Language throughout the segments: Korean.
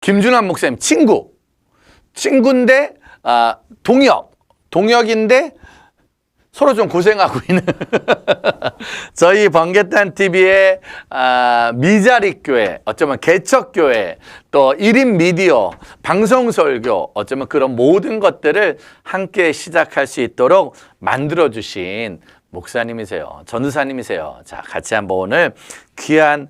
김준환 목사님 친구인데 동역인데 서로 좀 고생하고 있는 저희 번개탄 TV의 미자립 교회, 어쩌면 개척교회, 또 1인 미디어, 방송설교, 어쩌면 그런 모든 것들을 함께 시작할 수 있도록 만들어주신 목사님이세요. 전도사님이세요. 자, 같이 한번 오늘 귀한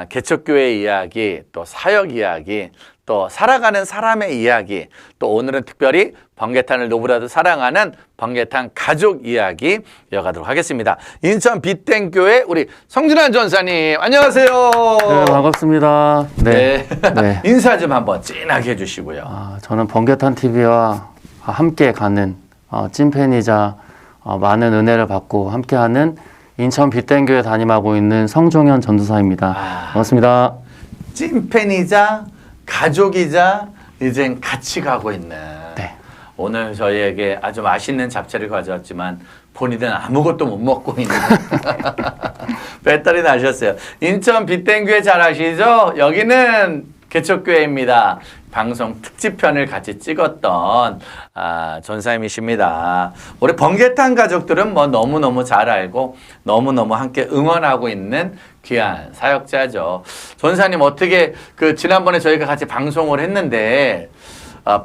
개척교회 이야기, 또 사역 이야기, 또 살아가는 사람의 이야기, 또 오늘은 특별히 번개탄을 노브라도 사랑하는 번개탄 가족 이야기 이어가도록 하겠습니다. 인천 빛땡교회 우리 성준환 전사님 안녕하세요. 네, 반갑습니다. 네. 네. 인사 좀 한번 진하게 해주시고요. 저는 번개탄 TV와 함께 가는 찐팬이자 많은 은혜를 받고 함께하는 인천 빛땡교회 담임하고 있는 성종현 전도사입니다. 반갑습니다. 찐팬이자 가족이자 이젠 같이 가고 있는. 네. 오늘 저희에게 아주 맛있는 잡채를 가져왔지만 본인은 아무것도 못 먹고 있는 배터리 나셨어요. 인천 빛땡교회 잘 아시죠? 여기는 개척교회입니다. 방송 특집편을 같이 찍었던 전사님이십니다. 우리 번개탄 가족들은 뭐 너무너무 잘 알고 너무너무 함께 응원하고 있는 귀한 사역자죠. 전사님 어떻게 지난번에 저희가 같이 방송을 했는데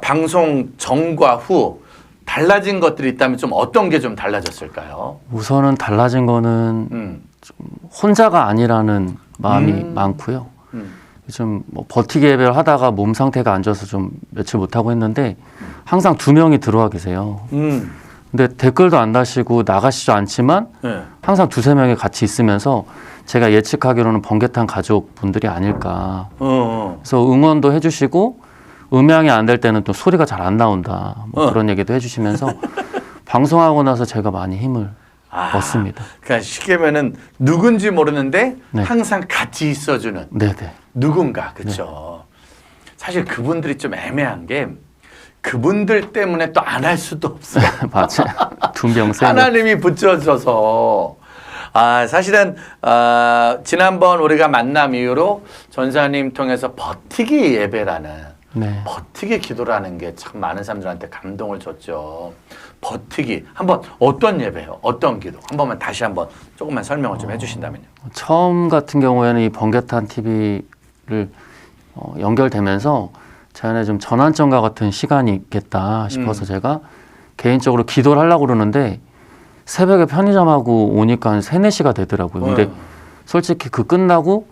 방송 전과 후 달라진 것들이 있다면 좀 어떤 게 좀 달라졌을까요? 우선은 달라진 거는 좀 혼자가 아니라는 마음이 많고요. 좀 뭐 버티기 예배를 하다가 몸 상태가 안 좋아서 좀 며칠 못하고 했는데 항상 2명이 들어와 계세요. 근데 댓글도 안 다시고 나가시지 않지만 항상 2-3명이 같이 있으면서 제가 예측하기로는 번개탄 가족분들이 아닐까. 그래서 응원도 해주시고 음향이 안 될 때는 또 소리가 잘 안 나온다. 뭐 그런 얘기도 해주시면서 방송하고 나서 제가 많이 힘을 얻습니다. 그러니까 쉽게 하면은 누군지 모르는데 네. 항상 같이 있어주는 네네. 누군가, 그렇죠. 사실 그분들이 좀 애매한 게 그분들 때문에 또 안 할 수도 없어요. 맞아요. 2명, 3명. 하나님이 붙여줘서. 사실은 지난번 우리가 만남 이후로 전사님 통해서 버티기 예배라는 네. 버티기 기도라는 게 참 많은 사람들한테 감동을 줬죠. 버티기 한번 어떤 예배요? 어떤 기도? 한 번만 다시 한번 조금만 설명을 좀 해주신다면요. 처음 같은 경우에는 이 번개탄 TV를 연결되면서 제 안에 좀 전환점과 같은 시간이 있겠다 싶어서 제가 개인적으로 기도를 하려고 그러는데 새벽에 편의점하고 오니까 한 3-4시가 되더라고요. 근데 솔직히 끝나고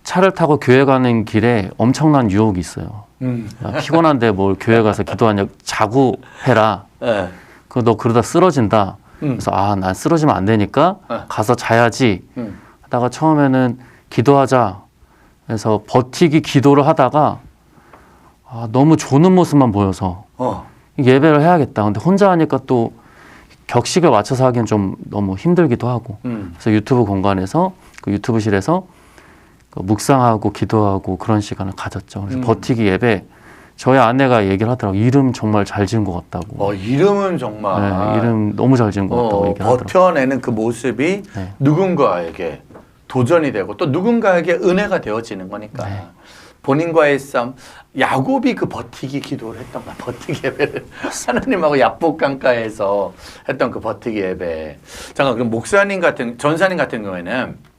차를 타고 교회 가는 길에 엄청난 유혹이 있어요. 야, 피곤한데 뭘 교회 가서 기도하냐, 자고 해라. 네. 너 그러다 쓰러진다. 그래서 난 쓰러지면 안 되니까 가서 자야지 하다가 처음에는 기도하자 해서 버티기 기도를 하다가 너무 조는 모습만 보여서 예배를 해야겠다. 근데 혼자 하니까 또 격식을 맞춰서 하기엔 좀 너무 힘들기도 하고 그래서 유튜브 공간에서 유튜브실에서 묵상하고 기도하고 그런 시간을 가졌죠. 그래서 버티기 예배 저희 아내가 얘기를 하더라고요. 이름 정말 잘 지은 것 같다고. 이름은 정말. 네, 이름 너무 잘 지은 것 같다고 얘기를 하더라고요. 버텨내는 그 모습이 네. 누군가에게 도전이 되고 또 누군가에게 은혜가 되어지는 거니까. 네. 본인과의 싸움, 야곱이 버티기 기도를 했던 거야. 버티기 예배를 하나님하고 약복강가에서 했던 그 버티기 예배. 잠깐 그럼 전사님 같은 경우에는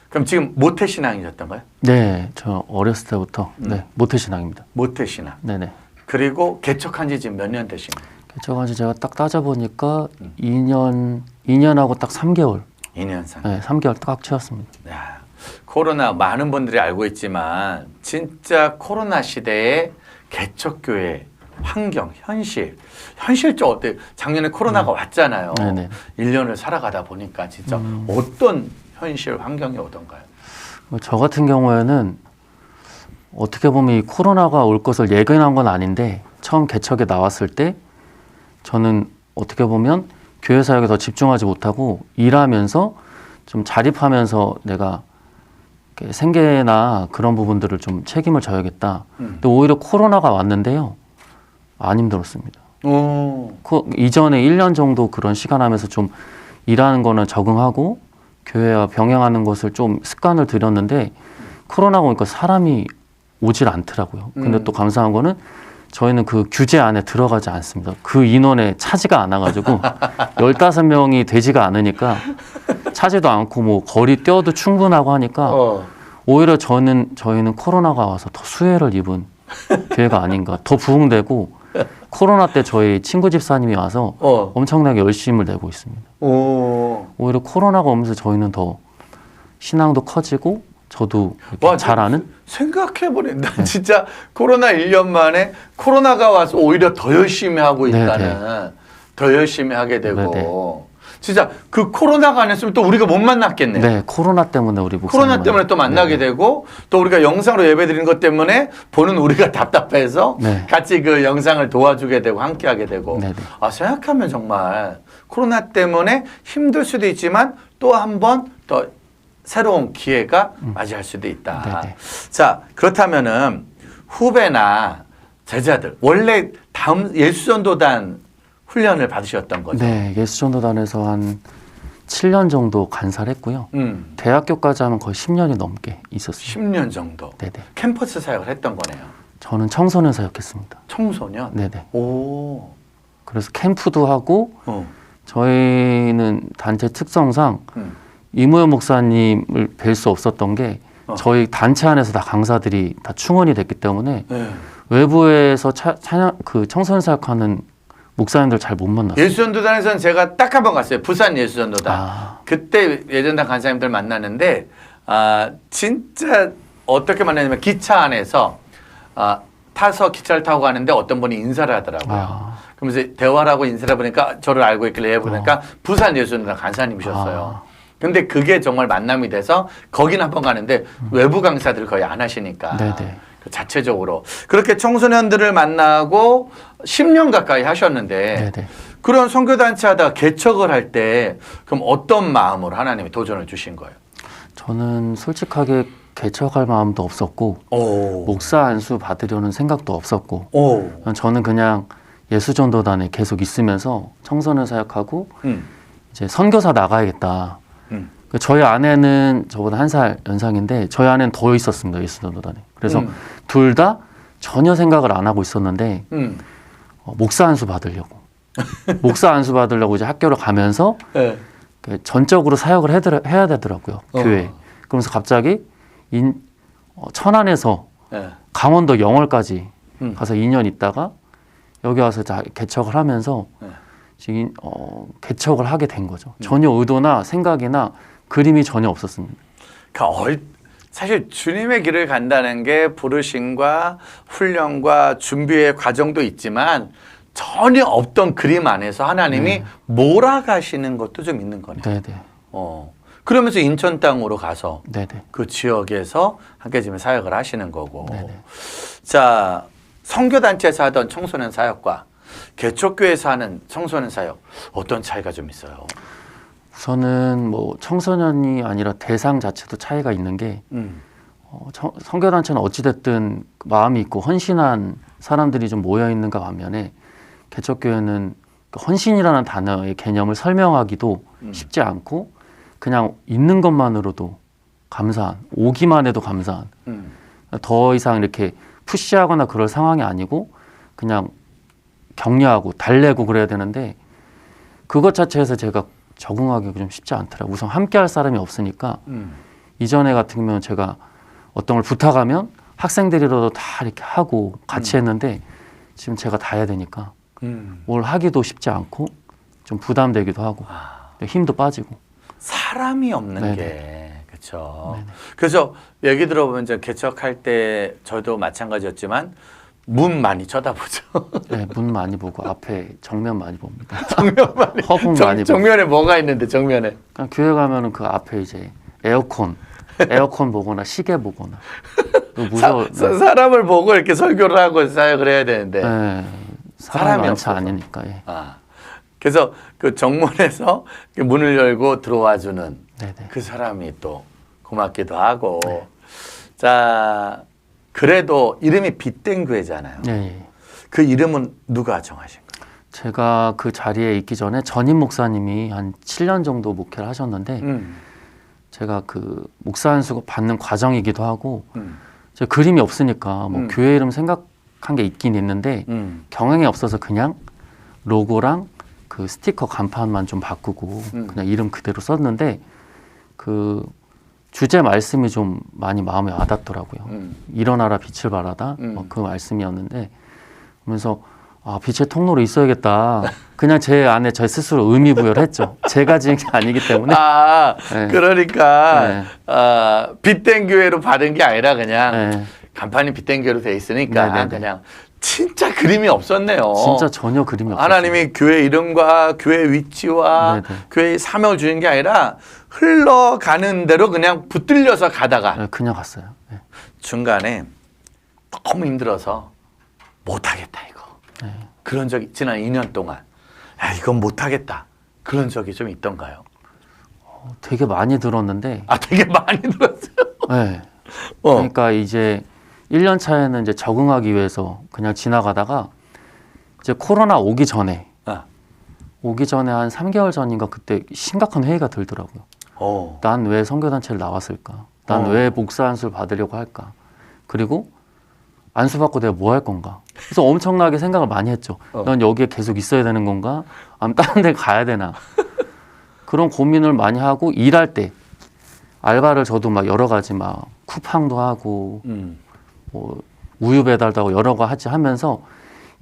그럼 지금 모태신앙이셨던가요? 네, 저 어렸을 때부터 모태신앙입니다. 모태신앙. 네네. 그리고 개척한 지 지금 몇 년 되신가요? 개척한 지 제가 딱 따져보니까 2년하고 딱 3개월. 2년 3개월. 네, 3개월 딱 채웠습니다. 야, 코로나 많은 분들이 알고 있지만 진짜 코로나 시대의 개척교회 환경, 현실적 어때요? 작년에 코로나가 왔잖아요. 네네. 1년을 살아가다 보니까 진짜 어떤 현실 환경이 오던가요? 저 같은 경우에는 어떻게 보면 이 코로나가 올 것을 예견한 건 아닌데 처음 개척에 나왔을 때 저는 어떻게 보면 교회 사역에 더 집중하지 못하고 일하면서 좀 자립하면서 내가 생계나 그런 부분들을 좀 책임을 져야겠다. 근데 오히려 코로나가 왔는데요. 안 힘들었습니다. 이전에 1년 정도 그런 시간 하면서 좀 일하는 거는 적응하고 교회와 병행하는 것을 좀 습관을 들였는데 코로나가 오니까 사람이 오질 않더라고요. 근데 또 감사한 거는 저희는 그 규제 안에 들어가지 않습니다. 그 인원에 차지가 않아가지고 15명이 되지가 않으니까 차지도 않고 뭐 거리 뛰어도 충분하고 하니까 오히려 저희는 코로나가 와서 더 수혜를 입은 기회가 아닌가. 더 부흥되고 코로나 때 저희 친구 집사님이 와서 엄청나게 열심을 내고 있습니다. 오히려 코로나가 오면서 저희는 더 신앙도 커지고 저도 와, 잘하는? 생각해보니 난 진짜 코로나 1년 만에 코로나가 와서 오히려 더 열심히 하고 있다는 더 열심히 하게 되고 진짜 그 코로나가 안 했으면 또 우리가 못 만났겠네요. 네, 코로나 때문에 우리 코로나 때문에 또 만나게 되고 또 우리가 영상으로 예배 드리는 것 때문에 보는 우리가 답답해서 같이 그 영상을 도와주게 되고 함께 하게 되고 아, 생각하면 정말 코로나 때문에 힘들 수도 있지만 또 한 번 더 새로운 기회가 맞이할 수도 있다. 자, 그렇다면은 후배나 제자들 원래 다음 예수전도단 훈련을 받으셨던 거죠? 네, 예수전도단에서 한 7년 정도 간사했고요. 대학교까지 하면 거의 10년이 넘게 있었어요. 10년 정도. 네네. 캠퍼스 사역을 했던 거네요. 저는 청소년 사역했습니다. 청소년? 네네. 오. 그래서 캠프도 하고 저희는 단체 특성상 이무현 목사님을 뵐 수 없었던 게 저희 단체 안에서 다 강사들이 다 충원이 됐기 때문에 외부에서 그 청소년 사역하는 목사님들 잘 못 만났어요. 예수전도단에서는 제가 딱 한 번 갔어요. 부산 예수전도단. 그때 예전당 간사님들 만났는데 진짜 어떻게 만나냐면 기차 안에서 타서 기차를 타고 가는데 어떤 분이 인사를 하더라고요. 그러면서 대화를 하고 인사를 해보니까 저를 알고 있길래 해보니까 부산 예수전도단 간사님이셨어요. 근데 그게 정말 만남이 돼서 거기는 한 번 가는데 외부 강사들 거의 안 하시니까 그 자체적으로 그렇게 청소년들을 만나고 10년 가까이 하셨는데 그런 선교단체 하다가 개척을 할 때 그럼 어떤 마음으로 하나님이 도전을 주신 거예요? 저는 솔직하게 개척할 마음도 없었고 목사 안수 받으려는 생각도 없었고 저는 그냥 예수전도단에 계속 있으면서 청소년 사역하고 이제 선교사 나가야겠다. 저희 아내는 저보다 1살 연상인데 저희 아내는 더 있었습니다. 예수전도단에. 그래서 둘 다 전혀 생각을 안 하고 있었는데 목사 안수 받으려고 목사 안수 받으려고 이제 학교를 가면서 전적으로 사역을 해야 되더라고요. 교회. 그러면서 갑자기 천안에서 강원도 영월까지 가서 2년 있다가 여기 와서 개척을 하면서 지금 개척을 하게 된 거죠. 전혀 의도나 생각이나 그림이 전혀 없었습니다. 그러니까 사실 주님의 길을 간다는 게 부르심과 훈련과 준비의 과정도 있지만 전혀 없던 그림 안에서 하나님이 몰아가시는 것도 좀 있는 거네요. 그러면서 인천 땅으로 가서 그 지역에서 함께 지금 사역을 하시는 거고. 자, 선교단체에서 하던 청소년 사역과 개척교회에서 하는 청소년 사역 어떤 차이가 좀 있어요? 우선은 뭐 청소년이 아니라 대상 자체도 차이가 있는 게 선교단체는 어찌됐든 마음이 있고 헌신한 사람들이 좀 모여 있는가 반면에 개척교회는 헌신이라는 단어의 개념을 설명하기도 쉽지 않고 그냥 있는 것만으로도 감사한, 오기만 해도 감사한 더 이상 이렇게 푸시하거나 그럴 상황이 아니고 그냥 격려하고 달래고 그래야 되는데 그것 자체에서 제가 적응하기 좀 쉽지 않더라고요. 우선 함께 할 사람이 없으니까 이전에 같은 경우는 제가 어떤 걸 부탁하면 학생들이라도 다 이렇게 하고 같이 했는데 지금 제가 다 해야 되니까 뭘 하기도 쉽지 않고 좀 부담되기도 하고 힘도 빠지고 사람이 없는 게 그렇죠. 그래서 얘기 들어보면 이제 개척할 때 저도 마찬가지였지만 문 많이 쳐다보죠. 네, 문 많이 보고 앞에 정면 많이 봅니다. 정면 많이. 허공 많이 정면에 뭐가 있는데 정면에? 그냥 교회 가면은 그 앞에 이제 에어컨 보거나 시계 보거나. 무서워. 사람을 보고 이렇게 설교를 하고 사역을 해야 되는데 사람이 많지 않으니까. 그래서 그 정문에서 문을 열고 들어와주는 그 사람이 또 고맙기도 하고. 자. 그래도 이름이 빛된 교회잖아요. 그 이름은 누가 정하신 거예요? 제가 그 자리에 있기 전에 전임 목사님이 한 7년 정도 목회를 하셨는데 제가 그 목사 안수 받는 과정이기도 하고 제 그림이 없으니까 뭐 교회 이름 생각한 게 있긴 있는데 경향이 없어서 그냥 로고랑 그 스티커 간판만 좀 바꾸고 그냥 이름 그대로 썼는데 그 주제 말씀이 좀 많이 마음에 와닿더라고요. 일어나라 빛을 발하다 그 말씀이었는데 그러면서 아, 빛의 통로로 있어야겠다. 그냥 제 안에 저 스스로 의미 부여를 했죠. 제가 지은 게 아니기 때문에. 아, 네. 그러니까 네. 빛된 교회로 받은 게 아니라 그냥 네. 간판이 빛된 교회로 돼 있으니까 네네네. 그냥 진짜 그림이 없었네요. 진짜 전혀 그림이 없었어요. 하나님이 교회 이름과 교회 위치와 네네. 교회의 사명을 주는 게 아니라 흘러가는 대로 그냥 붙들려서 가다가 네, 그냥 갔어요. 네. 중간에 너무 힘들어서 못하겠다 이거. 네. 그런 적이 지난 2년 동안 야, 이건 못하겠다. 그런 적이 좀 있던가요? 되게 많이 들었는데 아, 되게 많이 들었어요. 네. 어. 그러니까 이제 1년 차에는 이제 적응하기 위해서 그냥 지나가다가 이제 코로나 오기 전에 아. 한 3개월 전인가 그때 심각한 회의가 들더라고요. 어. 난 왜 선교단체를 나왔을까? 난 어. 왜 목사 안수를 받으려고 할까? 그리고 안수 받고 내가 뭐 할 건가? 그래서 엄청나게 생각을 많이 했죠. 난 여기에 계속 있어야 되는 건가? 아니면 다른 데 가야 되나? 그런 고민을 많이 하고 일할 때 알바를 저도 막 여러 가지 막 쿠팡도 하고 뭐 우유 배달도 하고 여러 가지 하면서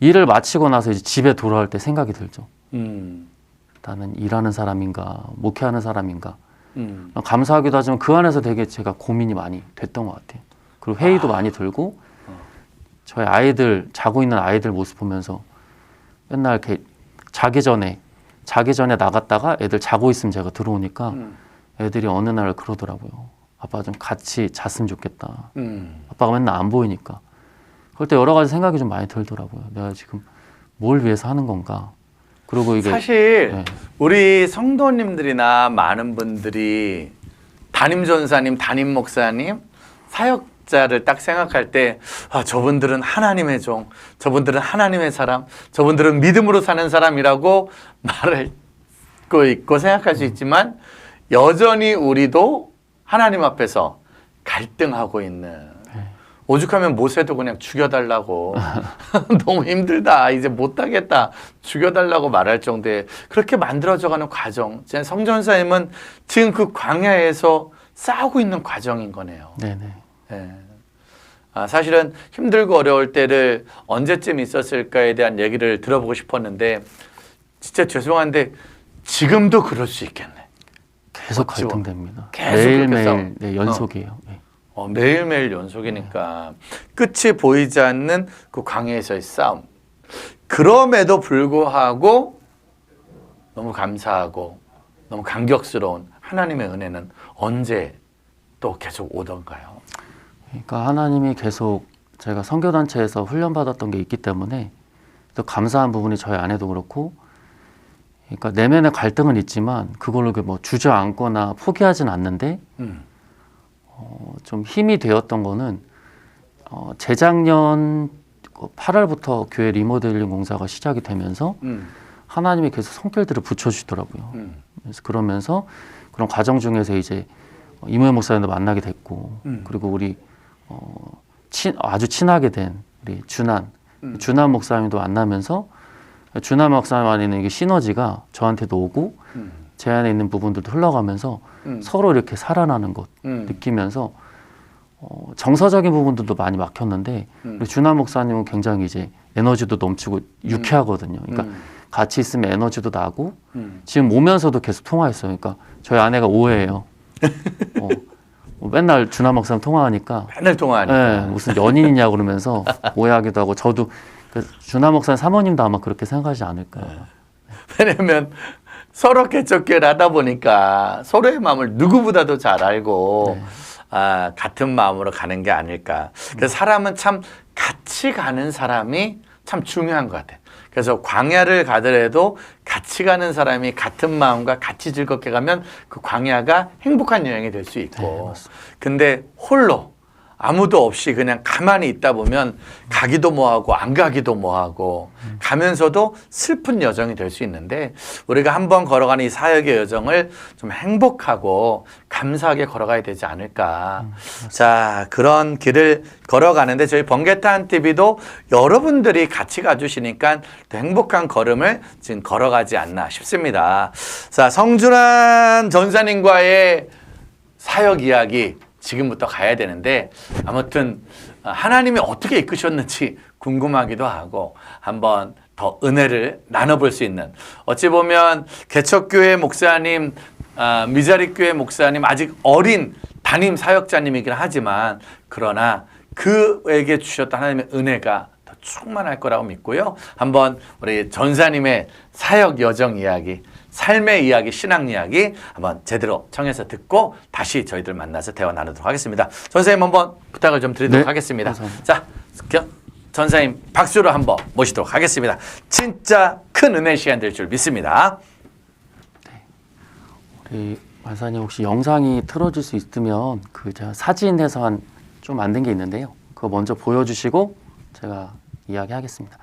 일을 마치고 나서 이제 집에 돌아올 때 생각이 들죠. 나는 일하는 사람인가, 목회하는 사람인가. 감사하기도 하지만 그 안에서 되게 제가 고민이 많이 됐던 것 같아요. 그리고 회의도 많이 들고 저희 아이들 자고 있는 아이들 모습 보면서 맨날 이렇게 자기 전에 나갔다가 애들 자고 있으면 제가 들어오니까 애들이 어느 날 그러더라고요. 아빠 좀 같이 잤으면 좋겠다. 아빠가 맨날 안 보이니까. 그럴 때 여러 가지 생각이 좀 많이 들더라고요. 내가 지금 뭘 위해서 하는 건가. 그리고 이게 사실 네. 우리 성도님들이나 많은 분들이 담임 전사님, 담임 목사님, 사역자를 딱 생각할 때 아, 저분들은 하나님의 종, 저분들은 하나님의 사람, 저분들은 믿음으로 사는 사람이라고 말을 있고 생각할 수 있지만 여전히 우리도 하나님 앞에서 갈등하고 있는 오죽하면 모세도 그냥 죽여달라고 너무 힘들다 이제 못하겠다 죽여달라고 말할 정도의 그렇게 만들어져가는 과정. 성전사님은 지금 그 광야에서 싸우고 있는 과정인 거네요. 네네. 예. 아, 사실은 힘들고 어려울 때를 언제쯤 있었을까에 대한 얘기를 들어보고 싶었는데 진짜 죄송한데 지금도 그럴 수 있겠네. 계속 그렇죠. 갈등됩니다. 계속 그렇게 싸워. 매일매일 네, 연속이에요. 네. 매일매일 연속이니까 끝이 보이지 않는 그 광야에서의 싸움. 그럼에도 불구하고 너무 감사하고 너무 감격스러운 하나님의 은혜는 언제 또 계속 오던가요? 그러니까 하나님이 계속 제가 선교단체에서 훈련받았던 게 있기 때문에 또 감사한 부분이 저희 안에도 그렇고 그러니까 내면의 갈등은 있지만 그걸로 뭐 주저앉거나 포기하진 않는데 좀 힘이 되었던 거는 재작년 8월부터 교회 리모델링 공사가 시작이 되면서 하나님이 계속 손길들을 붙여주시더라고요. 그래서 그러면서 그런 과정 중에서 이제 이모현 목사님도 만나게 됐고 그리고 우리 아주 친하게 된 우리 준한 목사님도 만나면서 준한 목사님 안에 있는 이게 시너지가 저한테도 오고 제 안에 있는 부분들도 흘러가면서 서로 이렇게 살아나는 것 느끼면서 정서적인 부분들도 많이 막혔는데 우리 준한 목사님은 굉장히 이제 에너지도 넘치고 유쾌하거든요. 그러니까 같이 있으면 에너지도 나고 지금 오면서도 계속 통화했어요. 그러니까 저희 아내가 오해해요. 맨날 준한 목사님 통화하니까 맨날 통화하니까 네, 무슨 연인이냐 그러면서 오해하기도 하고 저도 준한 목사님 사모님도 아마 그렇게 생각하지 않을까요? 왜냐면 서로 개척교회를 하다 보니까 서로의 마음을 누구보다도 잘 알고 같은 마음으로 가는 게 아닐까. 그래서 사람은 참 같이 가는 사람이 참 중요한 것 같아요. 그래서 광야를 가더라도 같이 가는 사람이 같은 마음과 같이 즐겁게 가면 그 광야가 행복한 여행이 될 수 있고. 근데 홀로 아무도 없이 그냥 가만히 있다 보면 가기도 뭐하고 안 가기도 뭐하고 가면서도 슬픈 여정이 될 수 있는데 우리가 한번 걸어가는 이 사역의 여정을 좀 행복하고 감사하게 걸어가야 되지 않을까. 자, 그런 길을 걸어가는데 저희 번개탄 TV도 여러분들이 같이 가주시니까 또 행복한 걸음을 지금 걸어가지 않나 싶습니다. 자, 성준환 전사님과의 사역 이야기 지금부터 가야 되는데 아무튼 하나님이 어떻게 이끄셨는지 궁금하기도 하고 한번 더 은혜를 나눠볼 수 있는 어찌 보면 개척교회 목사님, 미자립교회 목사님 아직 어린 담임 사역자님이긴 하지만 그러나 그에게 주셨던 하나님의 은혜가 더 충만할 거라고 믿고요. 한번 우리 전사님의 사역 여정 이야기 삶의 이야기, 신앙 이야기 한번 제대로 청해서 듣고 다시 저희들 만나서 대화 나누도록 하겠습니다. 전사님 한번 부탁을 좀 드리도록 하겠습니다. 감사합니다. 자, 전사님 박수로 한번 모시도록 하겠습니다. 진짜 큰 은혜 시간 될 줄 믿습니다. 우리 만사님 혹시 영상이 틀어질 수 있으면 제가 사진에서 좀 만든 게 있는데요. 그거 먼저 보여주시고 제가 이야기하겠습니다.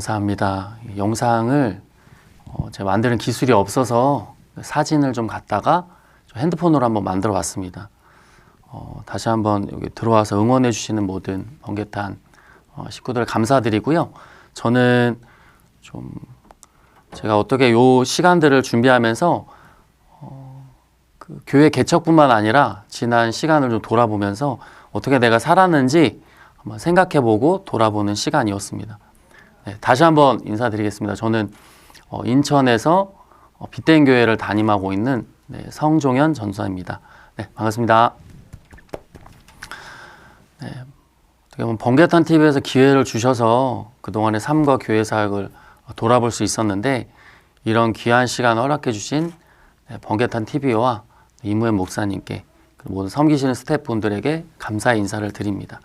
감사합니다. 영상을 제가 만드는 기술이 없어서 사진을 좀 갖다가 핸드폰으로 한번 만들어 봤습니다. 다시 한번 여기 들어와서 응원해 주시는 모든 번개탄 식구들 감사드리고요. 저는 좀 제가 어떻게 요 시간들을 준비하면서 그 교회 개척뿐만 아니라 지난 시간을 좀 돌아보면서 어떻게 내가 살았는지 한번 생각해보고 돌아보는 시간이었습니다. 네, 다시 한번 인사드리겠습니다. 저는 인천에서 빗된 교회를 담임하고 있는 네, 성종현 전도사입니다. 네, 반갑습니다. 네, 어떻게 보면 번개탄 TV에서 기회를 주셔서 그동안의 삶과 교회 사역을 돌아볼 수 있었는데 이런 귀한 시간 허락해 주신 번개탄 TV와 이무현 목사님께 그리고 모든 섬기시는 스태프분들에게 감사의 인사를 드립니다.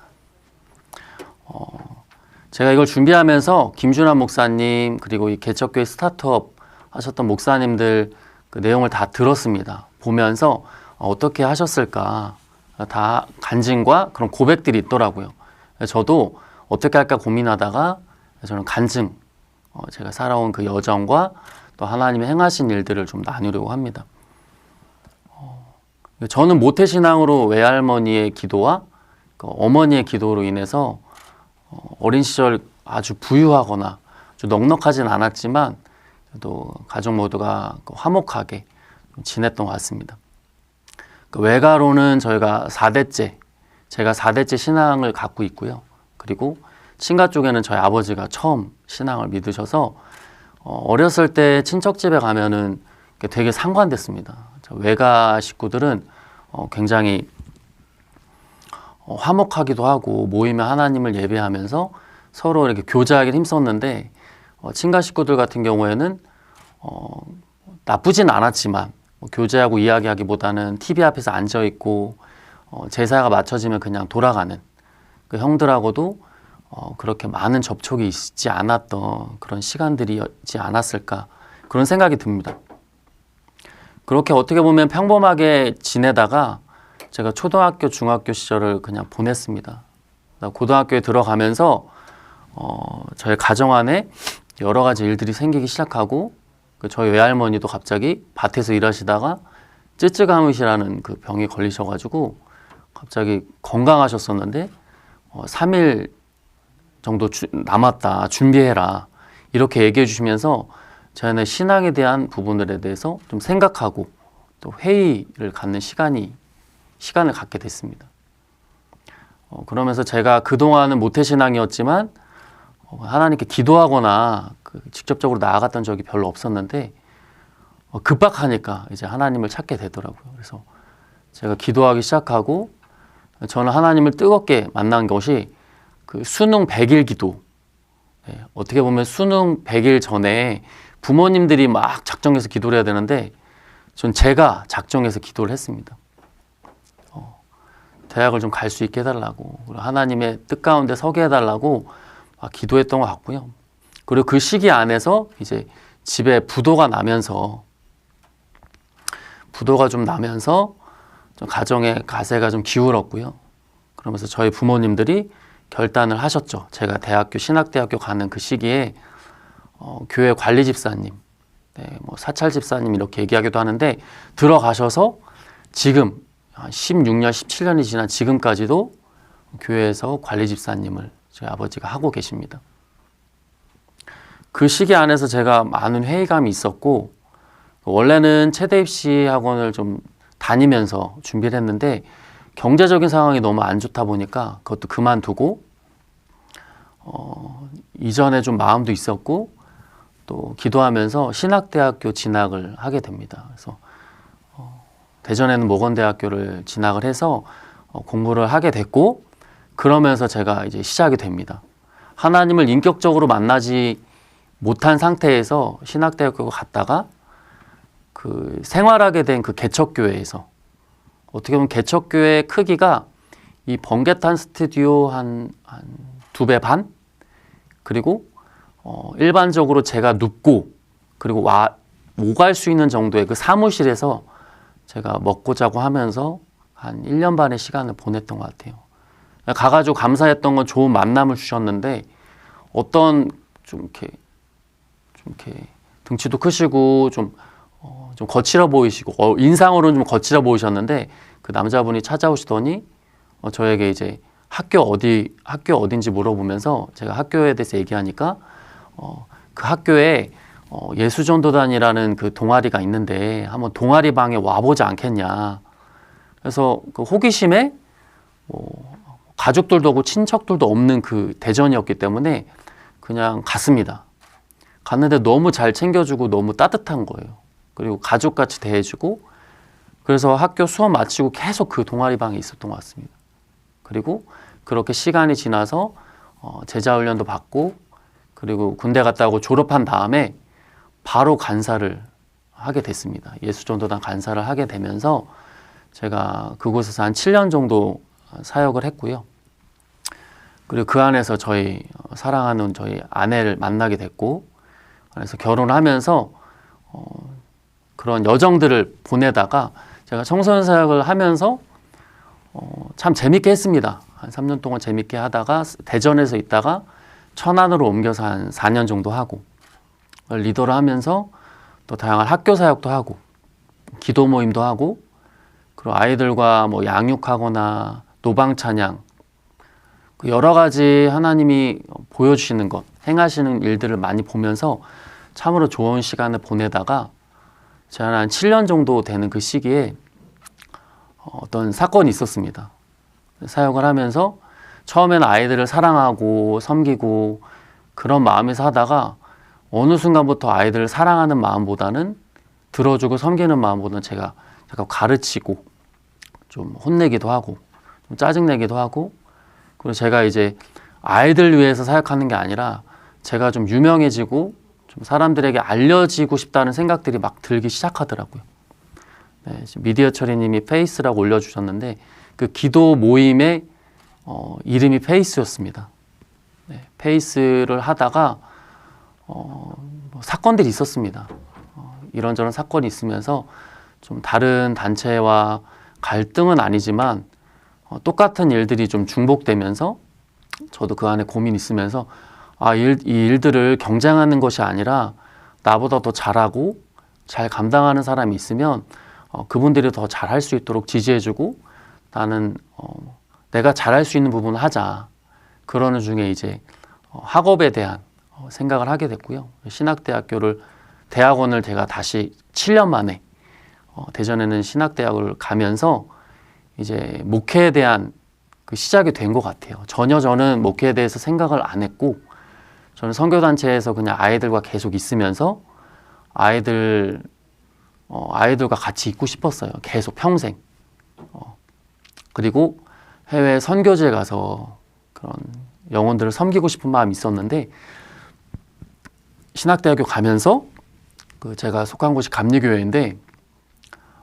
제가 이걸 준비하면서 김준환 목사님 그리고 이 개척교회 스타트업 하셨던 목사님들 그 내용을 다 들었습니다. 보면서 어떻게 하셨을까 다 간증과 그런 고백들이 있더라고요. 저도 어떻게 할까 고민하다가 저는 간증 제가 살아온 그 여정과 또 하나님이 행하신 일들을 좀 나누려고 합니다. 저는 모태신앙으로 외할머니의 기도와 어머니의 기도로 인해서 어린 시절 아주 부유하거나 아주 넉넉하진 않았지만 또 가족 모두가 화목하게 지냈던 것 같습니다. 외가로는 저희가 4대째, 제가 4대째 신앙을 갖고 있고요. 그리고 친가 쪽에는 저희 아버지가 처음 신앙을 믿으셔서 어렸을 때 친척집에 가면은 되게 상관됐습니다. 외가 식구들은 굉장히 화목하기도 하고 모이면 하나님을 예배하면서 서로 이렇게 교제하기를 힘썼는데 친가 식구들 같은 경우에는 나쁘진 않았지만 교제하고 이야기하기보다는 TV 앞에서 앉아 있고 제사가 맞춰지면 그냥 돌아가는 그 형들하고도 그렇게 많은 접촉이 있지 않았던 그런 시간들이지 않았을까 그런 생각이 듭니다. 그렇게 어떻게 보면 평범하게 지내다가 제가 초등학교, 중학교 시절을 그냥 보냈습니다. 고등학교에 들어가면서 저희 가정 안에 여러 가지 일들이 생기기 시작하고 저희 외할머니도 갑자기 밭에서 일하시다가 쯔쯔가무시라는 그 병에 걸리셔가지고 갑자기 건강하셨었는데 3일 정도 남았다 준비해라 이렇게 얘기해 주시면서 저희는 신앙에 대한 부분들에 대해서 좀 생각하고 또 회의를 갖는 시간을 갖게 됐습니다. 그러면서 제가 그동안은 모태신앙이었지만 하나님께 기도하거나 직접적으로 나아갔던 적이 별로 없었는데 급박하니까 이제 하나님을 찾게 되더라고요. 그래서 제가 기도하기 시작하고 저는 하나님을 뜨겁게 만난 것이 그 수능 100일 기도. 네, 어떻게 보면 수능 100일 전에 부모님들이 막 작정해서 기도를 해야 되는데 전 제가 작정해서 기도를 했습니다. 대학을 좀 갈 수 있게 해달라고 하나님의 뜻 가운데 서게 해달라고 막 기도했던 것 같고요. 그리고 그 시기 안에서 이제 집에 부도가 좀 나면서 좀 가정의 가세가 좀 기울었고요. 그러면서 저희 부모님들이 결단을 하셨죠. 제가 신학대학교 가는 그 시기에 교회 관리 집사님, 뭐 사찰 집사님 이렇게 얘기하기도 하는데 들어가셔서 지금 한 16년, 17년이 지난 지금까지도 교회에서 관리 집사님을 저희 아버지가 하고 계십니다. 그 시기 안에서 제가 많은 회의감이 있었고 원래는 체대 입시 학원을 좀 다니면서 준비를 했는데 경제적인 상황이 너무 안 좋다 보니까 그것도 그만두고 이전에 좀 마음도 있었고 또 기도하면서 신학대학교 진학을 하게 됩니다. 그래서 대전에는 모건대학교를 진학을 해서 공부를 하게 됐고 그러면서 제가 이제 시작이 됩니다. 하나님을 인격적으로 만나지 못한 상태에서 신학대학교 갔다가 그 생활하게 된 그 개척교회에서 어떻게 보면 개척교회 크기가 이 번개탄 스튜디오 한 2배 반? 그리고 일반적으로 제가 눕고 그리고 오갈 수 있는 정도의 그 사무실에서 제가 먹고 자고 하면서 한 1년 반의 시간을 보냈던 것 같아요. 가가지고 감사했던 건 좋은 만남을 주셨는데 어떤 좀 이렇게 등치도 크시고 좀 거칠어 보이시고 인상으로는 좀 거칠어 보이셨는데 그 남자분이 찾아오시더니 저에게 이제 학교 어딘지 물어보면서 제가 학교에 대해서 얘기하니까 그 학교에 예수전도단이라는 그 동아리가 있는데 한번 동아리 방에 와보지 않겠냐. 그래서 그 호기심에 가족들도 없고 친척들도 없는 그 대전이었기 때문에 그냥 갔습니다. 갔는데 너무 잘 챙겨주고 너무 따뜻한 거예요. 그리고 가족같이 대해주고 그래서 학교 수업 마치고 계속 그 동아리방에 있었던 것 같습니다. 그리고 그렇게 시간이 지나서 제자훈련도 받고 그리고 군대 갔다 오고 졸업한 다음에 바로 간사를 하게 됐습니다. 예수전도단 간사를 하게 되면서 제가 그곳에서 한 7년 정도 사역을 했고요. 그리고 그 안에서 저희 사랑하는 저희 아내를 만나게 됐고, 그래서 결혼하면서 그런 여정들을 보내다가 제가 청소년 사역을 하면서 참 재밌게 했습니다. 한 3년 동안 재밌게 하다가 대전에서 있다가 천안으로 옮겨서 한 4년 정도 하고, 리더를 하면서 또 다양한 학교 사역도 하고 기도 모임도 하고, 그리고 아이들과 뭐 양육하거나 노방 찬양, 그 여러 가지 하나님이 보여주시는 것, 행하시는 일들을 많이 보면서 참으로 좋은 시간을 보내다가 제가 한 7년 정도 되는 그 시기에 어떤 사건이 있었습니다. 사역을 하면서 처음에는 아이들을 사랑하고 섬기고 그런 마음에서 하다가 어느 순간부터 아이들을 사랑하는 마음보다는 들어주고 섬기는 마음보다는 제가 약간 가르치고 좀 혼내기도 하고 좀 짜증내기도 하고, 그리고 제가 이제 아이들 위해서 사역하는 게 아니라 제가 좀 유명해지고 좀 사람들에게 알려지고 싶다는 생각들이 막 들기 시작하더라고요. 네, 미디어 처리님이 페이스라고 올려주셨는데 그 기도 모임의 이름이 페이스였습니다. 네, 페이스를 하다가 뭐 사건들이 있었습니다. 이런저런 사건이 있으면서 좀 다른 단체와 갈등은 아니지만 똑같은 일들이 좀 중복되면서 저도 그 안에 고민이 있으면서 이 일들을 경쟁하는 것이 아니라 나보다 더 잘하고 잘 감당하는 사람이 있으면 그분들이 더 잘할 수 있도록 지지해주고 나는 내가 잘할 수 있는 부분을 하자. 그러는 중에 이제 학업에 대한 생각을 하게 됐고요. 대학원을 제가 다시 7년 만에 대전에는 신학대학을 가면서 이제 목회에 대한 그 시작이 된 것 같아요. 전혀 저는 목회에 대해서 생각을 안 했고 저는 선교단체에서 그냥 아이들과 계속 있으면서 아이들과 같이 있고 싶었어요. 계속 평생. 그리고 해외 선교지에 가서 그런 영혼들을 섬기고 싶은 마음이 있었는데 신학대학교 가면서 그 제가 속한 곳이 감리교회인데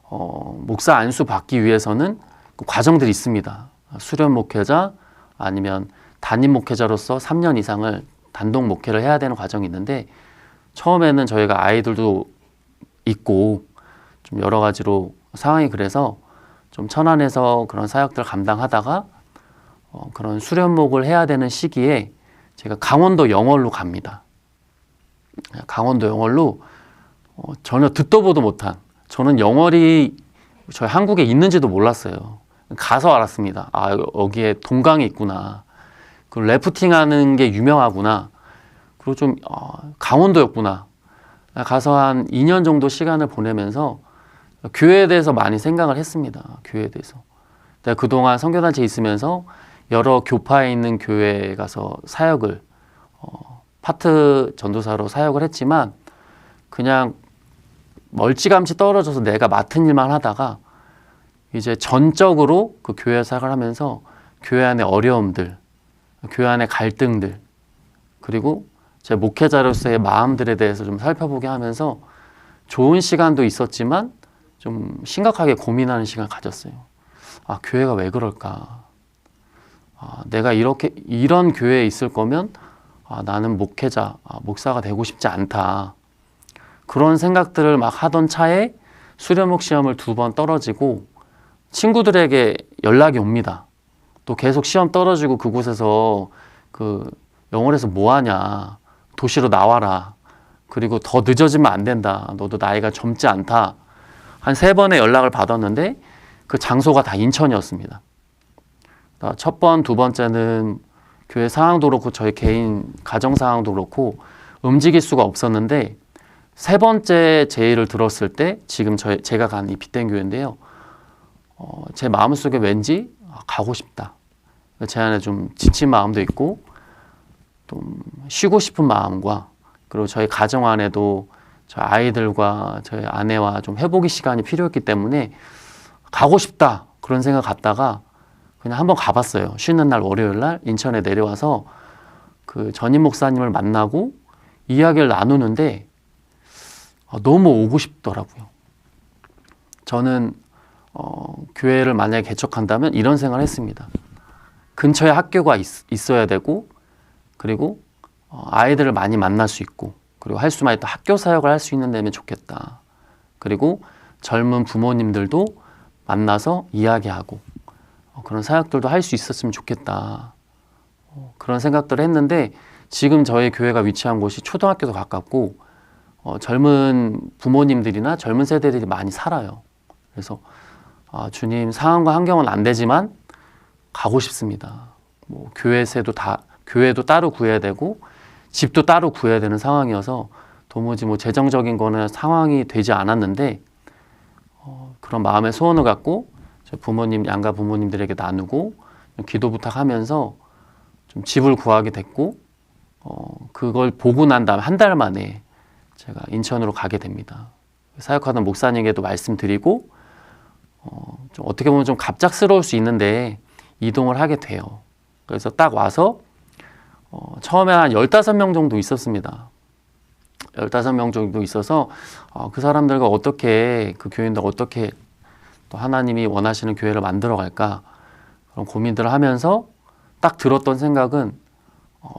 목사 안수 받기 위해서는 그 과정들이 있습니다. 수련 목회자 아니면 담임 목회자로서 3년 이상을 단독 목회를 해야 되는 과정이 있는데 처음에는 저희가 아이들도 있고 좀 여러 가지로 상황이 그래서 좀 천안에서 그런 사역들 감당하다가 그런 수련목을 해야 되는 시기에 제가 강원도 영월로 갑니다. 강원도 영월로 전혀 듣도 보도 못한, 저는 영월이 저희 한국에 있는지도 몰랐어요. 가서 알았습니다. 여기에 동강이 있구나. 그리고 래프팅하는 게 유명하구나. 그리고 좀 강원도였구나. 가서 한 2년 정도 시간을 보내면서 교회에 대해서 많이 생각을 했습니다. 교회에 대해서. 내가 그동안 선교단체에 있으면서 여러 교파에 있는 교회에 가서 사역을 파트 전도사로 사역을 했지만 그냥 멀찌감치 떨어져서 내가 맡은 일만 하다가 이제 전적으로 그 교회 사역을 하면서 교회 안의 어려움들, 교회 안의 갈등들, 그리고 제 목회자로서의 마음들에 대해서 좀 살펴보게 하면서 좋은 시간도 있었지만 좀 심각하게 고민하는 시간을 가졌어요. 교회가 왜 그럴까? 내가 이런 교회에 있을 거면 나는 목사가 되고 싶지 않다. 그런 생각들을 막 하던 차에 수련목 시험을 2번 떨어지고 친구들에게 연락이 옵니다. 또 계속 시험 떨어지고 그곳에서 영월에서 뭐 하냐. 도시로 나와라. 그리고 더 늦어지면 안 된다. 너도 나이가 젊지 않다. 한 3번의 연락을 받았는데 그 장소가 다 인천이었습니다. 첫 번, 2번째는 교회 상황도 그렇고 저희 개인 가정 상황도 그렇고 움직일 수가 없었는데 3번째 제의를 들었을 때 지금 제가 간 이 빗된 교회인데요. 제 마음속에 왠지 가고 싶다. 제 안에 좀 지친 마음도 있고 좀 쉬고 싶은 마음과 그리고 저희 가정 안에도 저희 아이들과 저희 아내와 좀 회복의 시간이 필요했기 때문에 가고 싶다 그런 생각 갖다가 그냥 한번 가봤어요. 쉬는 날 월요일 날 인천에 내려와서 그 전임 목사님을 만나고 이야기를 나누는데 너무 오고 싶더라고요. 저는 교회를 만약에 개척한다면 이런 생각을 했습니다. 근처에 학교가 있어야 되고, 그리고 아이들을 많이 만날 수 있고, 그리고 할 수만 있다 학교 사역을 할 수 있는 데면 좋겠다. 그리고 젊은 부모님들도 만나서 이야기하고 그런 사역들도 할 수 있었으면 좋겠다. 그런 생각들을 했는데 지금 저희 교회가 위치한 곳이 초등학교도 가깝고 젊은 부모님들이나 젊은 세대들이 많이 살아요. 그래서 주님 상황과 환경은 안 되지만 가고 싶습니다. 뭐 교회도 따로 구해야 되고 집도 따로 구해야 되는 상황이어서 도무지 뭐 재정적인 거는 상황이 되지 않았는데 그런 마음의 소원을 갖고 부모님 양가 부모님들에게 나누고 기도 부탁하면서 좀 집을 구하게 됐고 그걸 보고 난 다음 한 달 만에 제가 인천으로 가게 됩니다. 사역하던 목사님에게도 말씀드리고 좀 어떻게 보면 좀 갑작스러울 수 있는데 이동을 하게 돼요. 그래서 딱 와서 처음에 한 15명 정도 있었습니다. 15명 정도 있어서 그 사람들과 어떻게 그 교인들 어떻게 또 하나님이 원하시는 교회를 만들어 갈까 그런 고민들을 하면서 딱 들었던 생각은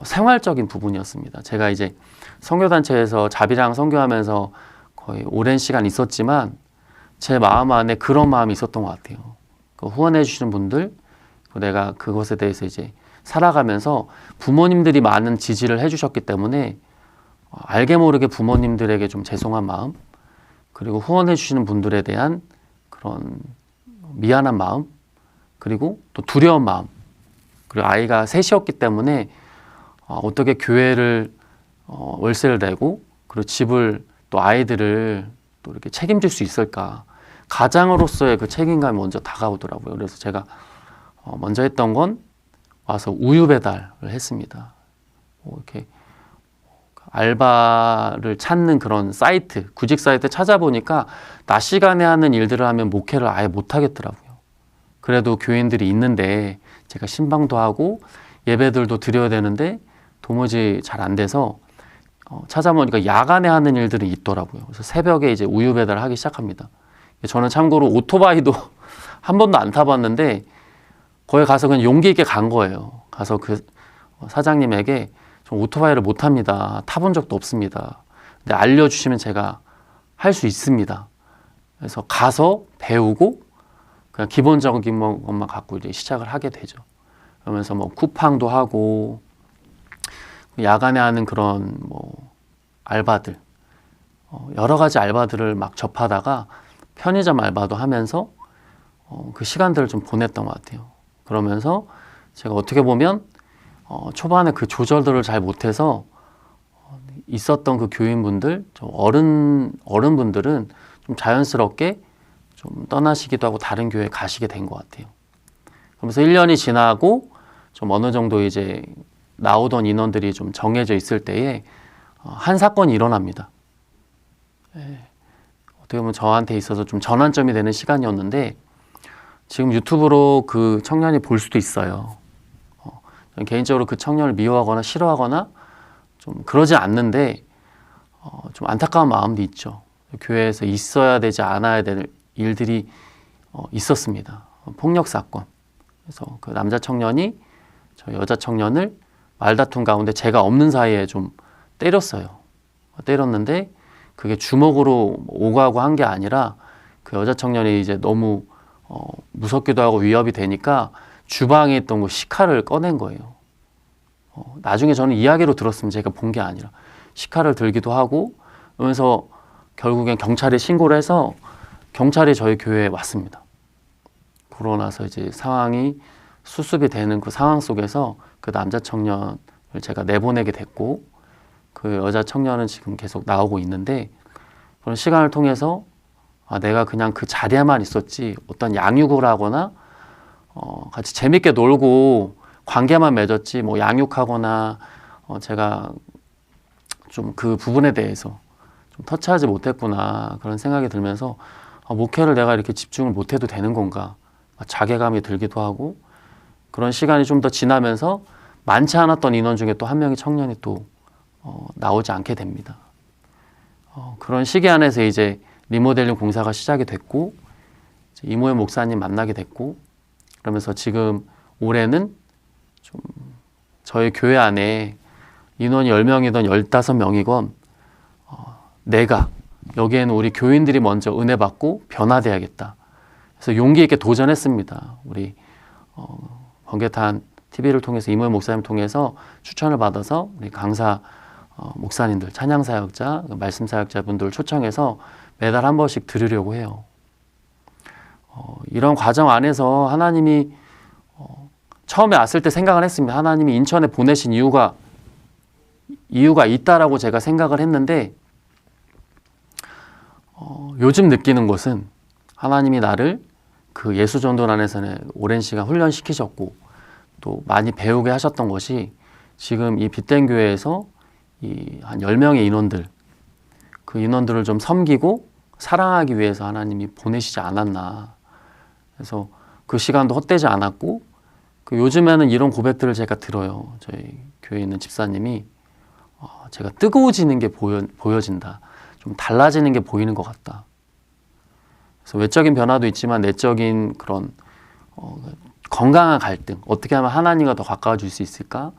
생활적인 부분이었습니다. 제가 이제 선교단체에서 자비랑 선교하면서 거의 오랜 시간 있었지만 제 마음 안에 그런 마음이 있었던 것 같아요. 그 후원해 주시는 분들, 내가 그것에 대해서 이제 살아가면서 부모님들이 많은 지지를 해주셨기 때문에 알게 모르게 부모님들에게 좀 죄송한 마음, 그리고 후원해 주시는 분들에 대한 그런 미안한 마음, 그리고 또 두려운 마음, 그리고 아이가 셋이었기 때문에 어떻게 교회를 월세를 내고 그리고 집을 또 아이들을 또 이렇게 책임질 수 있을까, 가장으로서의 그 책임감이 먼저 다가오더라고요. 그래서 제가 먼저 했던 건 와서 우유 배달을 했습니다. 이렇게 알바를 찾는 그런 사이트, 구직 사이트 찾아보니까 낮 시간에 하는 일들을 하면 목회를 아예 못 하겠더라고요. 그래도 교인들이 있는데 제가 신방도 하고 예배들도 드려야 되는데 도무지 잘 안 돼서 찾아보니까 야간에 하는 일들이 있더라고요. 그래서 새벽에 이제 우유 배달을 하기 시작합니다. 저는 참고로 오토바이도 한 번도 안 타봤는데 거기 가서 그냥 용기 있게 간 거예요. 가서 그 사장님에게 저 오토바이를 못 탑니다. 타본 적도 없습니다. 근데 알려주시면 제가 할 수 있습니다. 그래서 가서 배우고 그냥 기본적인 것만 갖고 이제 시작을 하게 되죠. 그러면서 뭐 쿠팡도 하고 야간에 하는 그런 뭐 알바들, 여러 가지 알바들을 막 접하다가 편의점 알바도 하면서 그 시간들을 좀 보냈던 것 같아요. 그러면서 제가 어떻게 보면 초반에 그 조절들을 잘 못해서 있었던 그 교인분들, 좀 어른분들은 좀 자연스럽게 좀 떠나시기도 하고 다른 교회에 가시게 된 것 같아요. 그러면서 1년이 지나고 좀 어느 정도 이제 나오던 인원들이 좀 정해져 있을 때에 한 사건이 일어납니다. 어떻게 보면 저한테 있어서 좀 전환점이 되는 시간이었는데 지금 유튜브로 그 청년이 볼 수도 있어요. 개인적으로 그 청년을 미워하거나 싫어하거나 좀 그러지 않는데 좀 안타까운 마음도 있죠. 교회에서 있어야 되지 않아야 될 일들이 있었습니다. 폭력 사건. 그래서 그 남자 청년이 저 여자 청년을 말다툼 가운데 제가 없는 사이에 좀 때렸어요. 때렸는데 그게 주먹으로 오가고 한 게 아니라 그 여자 청년이 이제 너무 무섭기도 하고 위협이 되니까 주방에 있던 그 식칼을 꺼낸 거예요. 나중에 저는 이야기로 들었으면 제가 본 게 아니라 식칼을 들기도 하고 그러면서 결국엔 경찰에 신고를 해서 경찰이 저희 교회에 왔습니다. 그러고 나서 이제 상황이 수습이 되는 그 상황 속에서 그 남자 청년을 제가 내보내게 됐고 그 여자 청년은 지금 계속 나오고 있는데 그런 시간을 통해서 내가 그냥 그 자리에만 있었지 어떤 양육을 하거나 같이 재밌게 놀고 관계만 맺었지 뭐 양육하거나 제가 좀 그 부분에 대해서 좀 터치하지 못했구나 그런 생각이 들면서 목회를 내가 이렇게 집중을 못해도 되는 건가 자괴감이 들기도 하고 그런 시간이 좀 더 지나면서 많지 않았던 인원 중에 또 한 명의 청년이 또 나오지 않게 됩니다. 그런 시기 안에서 이제 리모델링 공사가 시작이 됐고 이모의 목사님 만나게 됐고 그러면서 지금 올해는 좀 저희 교회 안에 인원이 10명이든 15명이건 내가 여기에는 우리 교인들이 먼저 은혜 받고 변화돼야겠다. 그래서 용기 있게 도전했습니다. 우리 번개탄 TV를 통해서 이모의 목사님 통해서 추천을 받아서 우리 강사 목사님들, 찬양 사역자, 말씀 사역자분들 초청해서 매달 한 번씩 들으려고 해요. 이런 과정 안에서 하나님이 처음에 왔을 때 생각을 했습니다. 하나님이 인천에 보내신 이유가 있다라고 제가 생각을 했는데 요즘 느끼는 것은 하나님이 나를 그 예수전도 안에서는 오랜 시간 훈련시키셨고 또 많이 배우게 하셨던 것이 지금 이 빛된 교회에서 이 한 10명의 인원들 그 인원들을 좀 섬기고 사랑하기 위해서 하나님이 보내시지 않았나. 그래서 그 시간도 헛되지 않았고 그 요즘에는 이런 고백들을 제가 들어요. 저희 교회에 있는 집사님이 제가 뜨거워지는 게 보여진다. 좀 달라지는 게 보이는 것 같다. 그래서 외적인 변화도 있지만 내적인 그런 건강한 갈등, 어떻게 하면 하나님과 더 가까워질 수 있을까?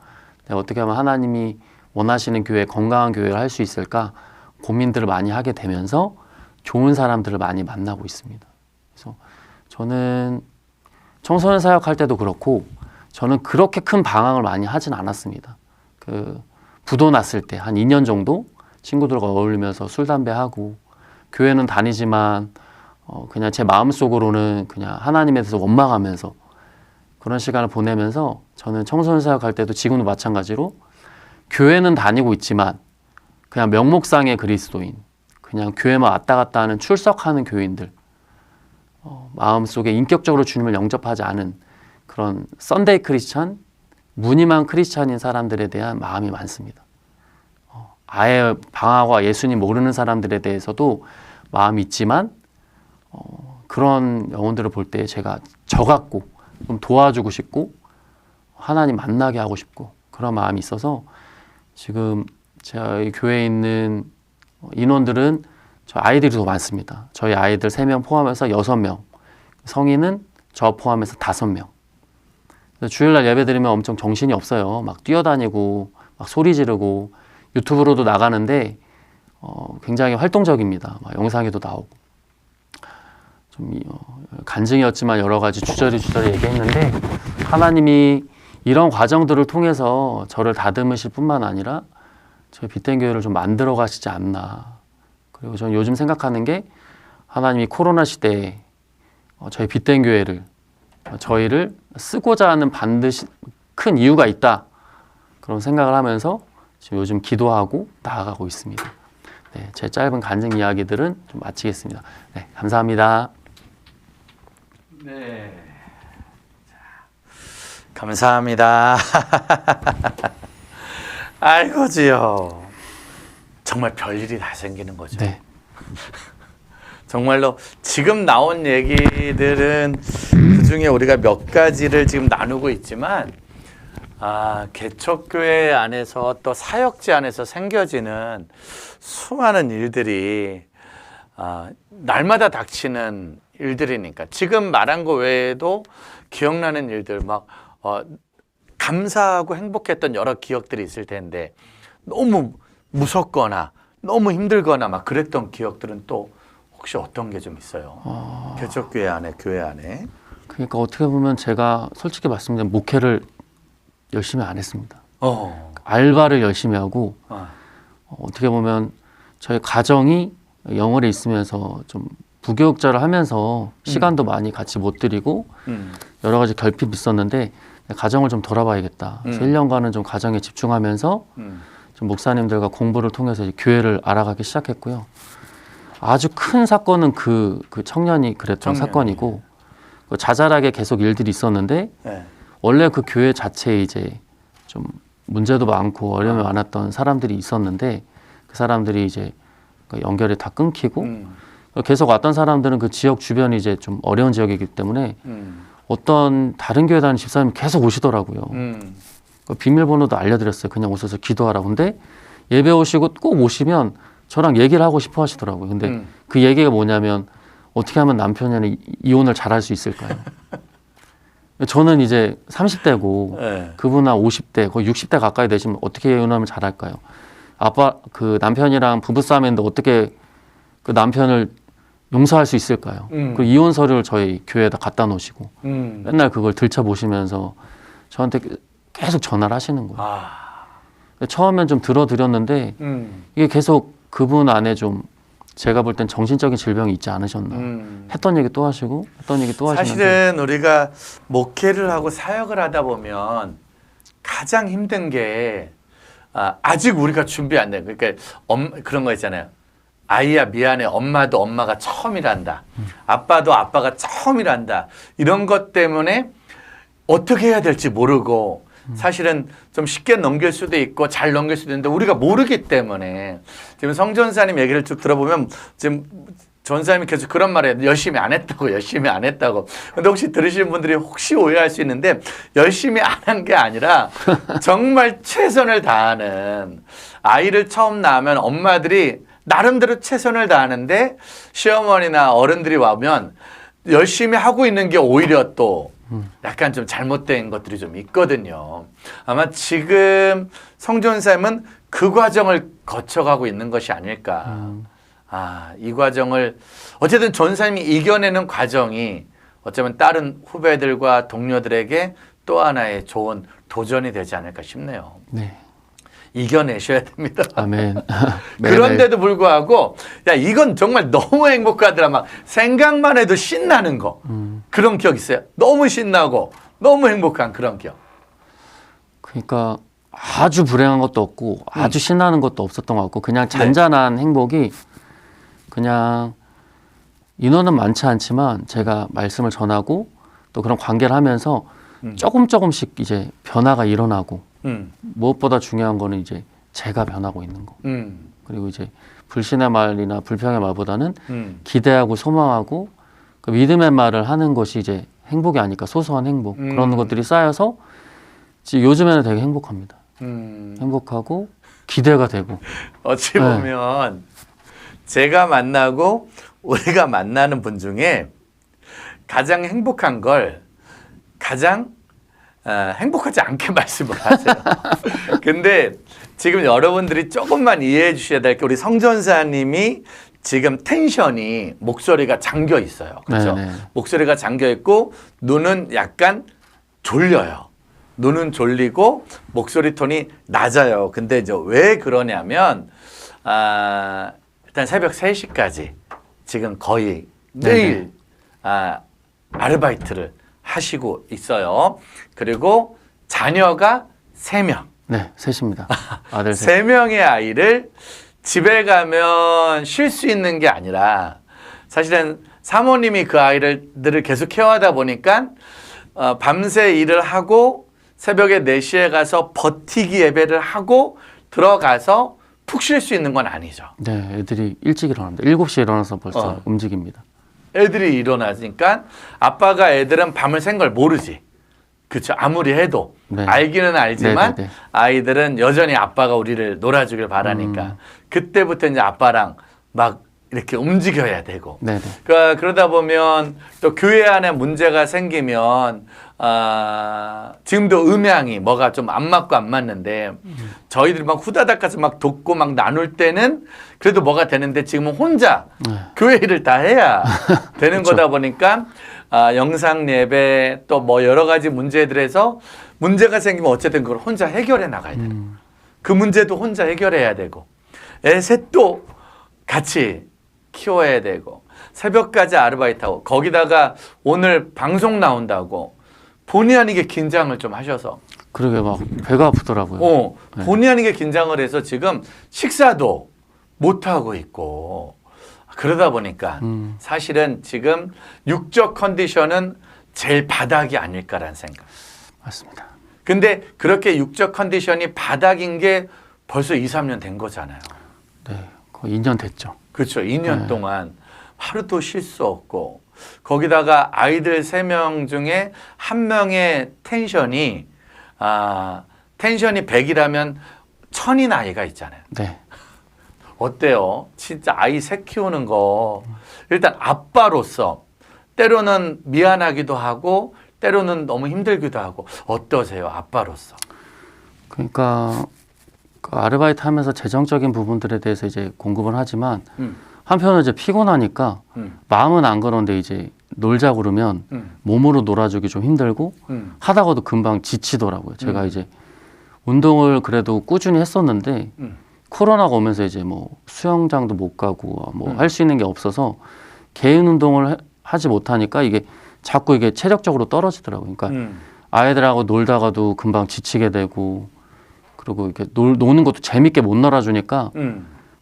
내가 어떻게 하면 하나님이 원하시는 교회, 건강한 교회를 할 수 있을까? 고민들을 많이 하게 되면서 좋은 사람들을 많이 만나고 있습니다. 그래서 저는 청소년 사역할 때도 그렇고 저는 그렇게 큰 방황을 많이 하진 않았습니다. 그 부도 났을 때 한 2년 정도 친구들과 어울리면서 술, 담배하고 교회는 다니지만 그냥 제 마음속으로는 그냥 하나님에 대해서 원망하면서 그런 시간을 보내면서 저는 청소년 사역할 때도 지금도 마찬가지로 교회는 다니고 있지만 그냥 명목상의 그리스도인 그냥 교회만 왔다 갔다 하는 출석하는 교인들 마음속에 인격적으로 주님을 영접하지 않은 그런 썬데이 크리스찬 무늬만 크리스찬인 사람들에 대한 마음이 많습니다. 아예 방화와 예수님 모르는 사람들에 대해서도 마음이 있지만 그런 영혼들을 볼 때 제가 저 같고 좀 도와주고 싶고 하나님 만나게 하고 싶고 그런 마음이 있어서 지금 저희 교회에 있는 인원들은 저 아이들이 더 많습니다. 저희 아이들 3명 포함해서 6명, 성인은 저 포함해서 5명. 주일날 예배 드리면 엄청 정신이 없어요. 막 뛰어다니고 막 소리 지르고 유튜브로도 나가는데 굉장히 활동적입니다. 막 영상에도 나오고 좀 간증이었지만 여러 가지 주저리 얘기했는데 하나님이 이런 과정들을 통해서 저를 다듬으실 뿐만 아니라 저희 빛된 교회를 좀 만들어 가시지 않나. 그리고 저는 요즘 생각하는 게 하나님이 코로나 시대에 저희 빛된 교회를 저희를 쓰고자 하는 반드시 큰 이유가 있다. 그런 생각을 하면서 지금 요즘 기도하고 나아가고 있습니다. 네, 제 짧은 간증 이야기들은 좀 마치겠습니다. 네, 감사합니다. 네. 감사합니다. 아이고 주여. 정말 별일이 다 생기는 거죠. 네. 정말로 지금 나온 얘기들은 그중에 우리가 몇 가지를 지금 나누고 있지만 개척교회 안에서 또 사역지 안에서 생겨지는 수많은 일들이 날마다 닥치는 일들이니까 지금 말한 거 외에도 기억나는 일들 막 감사하고 행복했던 여러 기억들이 있을 텐데 너무 무섭거나 너무 힘들거나 막 그랬던 기억들은 또 혹시 어떤 게 좀 있어요? 개척교회 안에, 교회 안에. 그러니까 어떻게 보면 제가 솔직히 말씀드리면 목회를 열심히 안 했습니다. 알바를 열심히 하고 어떻게 보면 저희 가정이 영월에 있으면서 좀 부교육자를 하면서 시간도 많이 같이 못 드리고 여러 가지 결핍이 있었는데 가정을 좀 돌아봐야겠다. 그래서 1년간은 좀 가정에 집중하면서 좀 목사님들과 공부를 통해서 이제 교회를 알아가기 시작했고요. 아주 큰 사건은 그 청년이 그랬던 사건이고 자잘하게 계속 일들이 있었는데 네. 원래 그 교회 자체에 이제 좀 문제도 많고 어려움이 많았던 사람들이 있었는데 그 사람들이 이제 연결이 다 끊기고 계속 왔던 사람들은 그 지역 주변이 이제 좀 어려운 지역이기 때문에 어떤 다른 교회 다니는 집사님이 계속 오시더라고요. 그 비밀번호도 알려드렸어요. 그냥 오셔서 기도하라고. 근데 예배 오시고 꼭 오시면 저랑 얘기를 하고 싶어 하시더라고요. 근데 그 얘기가 뭐냐면 어떻게 하면 남편이랑 이혼을 잘할 수 있을까요? 저는 이제 30대고 네. 그분은 50대, 거의 60대 가까이 되시면 어떻게 이혼하면 잘할까요? 아빠 그 남편이랑 부부싸움인데 어떻게 그 남편을 용서할 수 있을까요? 그 이혼 서류를 저희 교회에다 갖다 놓으시고 맨날 그걸 들춰보시면서 저한테 계속 전화를 하시는 거예요. 아. 처음엔 좀 들어드렸는데 이게 계속 그분 안에 좀 제가 볼 땐 정신적인 질병이 있지 않으셨나. 했던 얘기 또 하시고 했던 얘기 또 하시는데 사실은 우리가 목회를 하고 사역을 하다 보면 가장 힘든 게 아직 우리가 준비 안 돼. 그러니까 그런 거 있잖아요. 아이야 미안해. 엄마도 엄마가 처음이란다. 아빠도 아빠가 처음이란다. 이런 것 때문에 어떻게 해야 될지 모르고 사실은 좀 쉽게 넘길 수도 있고 잘 넘길 수도 있는데 우리가 모르기 때문에 지금 성전사님 얘기를 쭉 들어보면 지금 전사님이 계속 그런 말을 해요. 열심히 안 했다고 열심히 안 했다고. 근데 혹시 들으시는 분들이 혹시 오해할 수 있는데 열심히 안 한 게 아니라 정말 최선을 다하는 아이를 처음 낳으면 엄마들이 나름대로 최선을 다하는데 시어머니나 어른들이 와면 열심히 하고 있는 게 오히려 또 약간 좀 잘못된 것들이 좀 있거든요. 아마 지금 성전사님은 그 과정을 거쳐가고 있는 것이 아닐까. 이 과정을 어쨌든 전사님이 이겨내는 과정이 어쩌면 다른 후배들과 동료들에게 또 하나의 좋은 도전이 되지 않을까 싶네요. 네. 이겨내셔야 됩니다. 아멘. 그런데도 불구하고 야 이건 정말 너무 행복하더라. 막 생각만 해도 신나는 거. 그런 기억 있어요. 너무 신나고 너무 행복한 그런 기억. 그러니까 아주 불행한 것도 없고 아주 신나는 것도 없었던 것 같고 그냥 잔잔한 행복이 그냥 인원은 많지 않지만 제가 말씀을 전하고 또 그런 관계를 하면서 조금씩 이제 변화가 일어나고 무엇보다 중요한 거는 이제 제가 변하고 있는 거. 그리고 이제 불신의 말이나 불평의 말보다는 기대하고 소망하고 그 믿음의 말을 하는 것이 이제 행복이 아닐까. 소소한 행복. 그런 것들이 쌓여서 지금 요즘에는 되게 행복합니다. 행복하고 기대가 되고. 어찌 보면 제가 만나고 우리가 만나는 분 중에 가장 행복한 걸 가장 행복하지 않게 말씀을 하세요. 근데 지금 여러분들이 조금만 이해해 주셔야 될 게 우리 성전사님이 지금 텐션이 목소리가 잠겨 있어요. 그렇죠? 네네. 목소리가 잠겨 있고 눈은 약간 졸려요. 눈은 졸리고 목소리 톤이 낮아요. 근데 이제 왜 그러냐면 일단 새벽 3시까지 지금 거의 매일 아르바이트를 하시고 있어요. 그리고 자녀가 3명. 네, 셋입니다. 아들 셋. 3명의 아이를 집에 가면 쉴 수 있는 게 아니라 사실은 사모님이 그 아이들을 계속 케어하다 보니까 밤새 일을 하고 새벽에 4시에 가서 버티기 예배를 하고 들어가서 푹 쉴 수 있는 건 아니죠. 네, 애들이 일찍 일어납니다. 7시에 일어나서 벌써 움직입니다. 애들이 일어나니까 아빠가 애들은 밤을 샌 걸 모르지. 그렇죠. 아무리 해도 네. 알기는 알지만 네네네. 아이들은 여전히 아빠가 우리를 놀아주길 바라니까 그때부터 이제 아빠랑 막 이렇게 움직여야 되고 네네. 그러다 보면 또 교회 안에 문제가 생기면 지금도 음향이 뭐가 좀 안 맞고 안 맞는데 저희들이 막 후다닥 가서 막 돕고 막 나눌 때는 그래도 뭐가 되는데 지금은 혼자 교회 일을 다 해야 되는 거다 보니까 영상 예배 또 뭐 여러 가지 문제들에서 문제가 생기면 어쨌든 그걸 혼자 해결해 나가야 돼요. 그 문제도 혼자 해결해야 되고 애 셋도 같이 키워야 되고 새벽까지 아르바이트하고 거기다가 오늘 방송 나온다고 본의 아니게 긴장을 좀 하셔서 그러게 막 배가 아프더라고요. 네. 본의 아니게 긴장을 해서 지금 식사도 못하고 있고 그러다 보니까 사실은 지금 육적 컨디션은 제일 바닥이 아닐까라는 생각. 맞습니다. 근데 그렇게 육적 컨디션이 바닥인 게 벌써 2, 3년 된 거잖아요. 네, 거의 2년 됐죠. 그렇죠. 2년 네. 동안 하루도 쉴 수 없고 거기다가 아이들 3명 중에 1명의 텐션이 100이라면 1000인 아이가 있잖아요. 네. 어때요? 진짜 아이 새 키우는 거 일단 아빠로서 때로는 미안하기도 하고 때로는 너무 힘들기도 하고 어떠세요? 아빠로서. 그러니까 그 아르바이트 하면서 재정적인 부분들에 대해서 이제 공급을 하지만 한편으로 이제 피곤하니까 마음은 안 그런데 이제 놀자 그러면 몸으로 놀아주기 좀 힘들고 하다가도 금방 지치더라고요. 제가 이제 운동을 그래도 꾸준히 했었는데 코로나가 오면서 이제 뭐 수영장도 못 가고 뭐 할 수 있는 게 없어서 개인 운동을 하지 못하니까 이게 자꾸 이게 체력적으로 떨어지더라고요. 그러니까 아이들하고 놀다가도 금방 지치게 되고 그리고 이렇게 노는 것도 재밌게 못 놀아주니까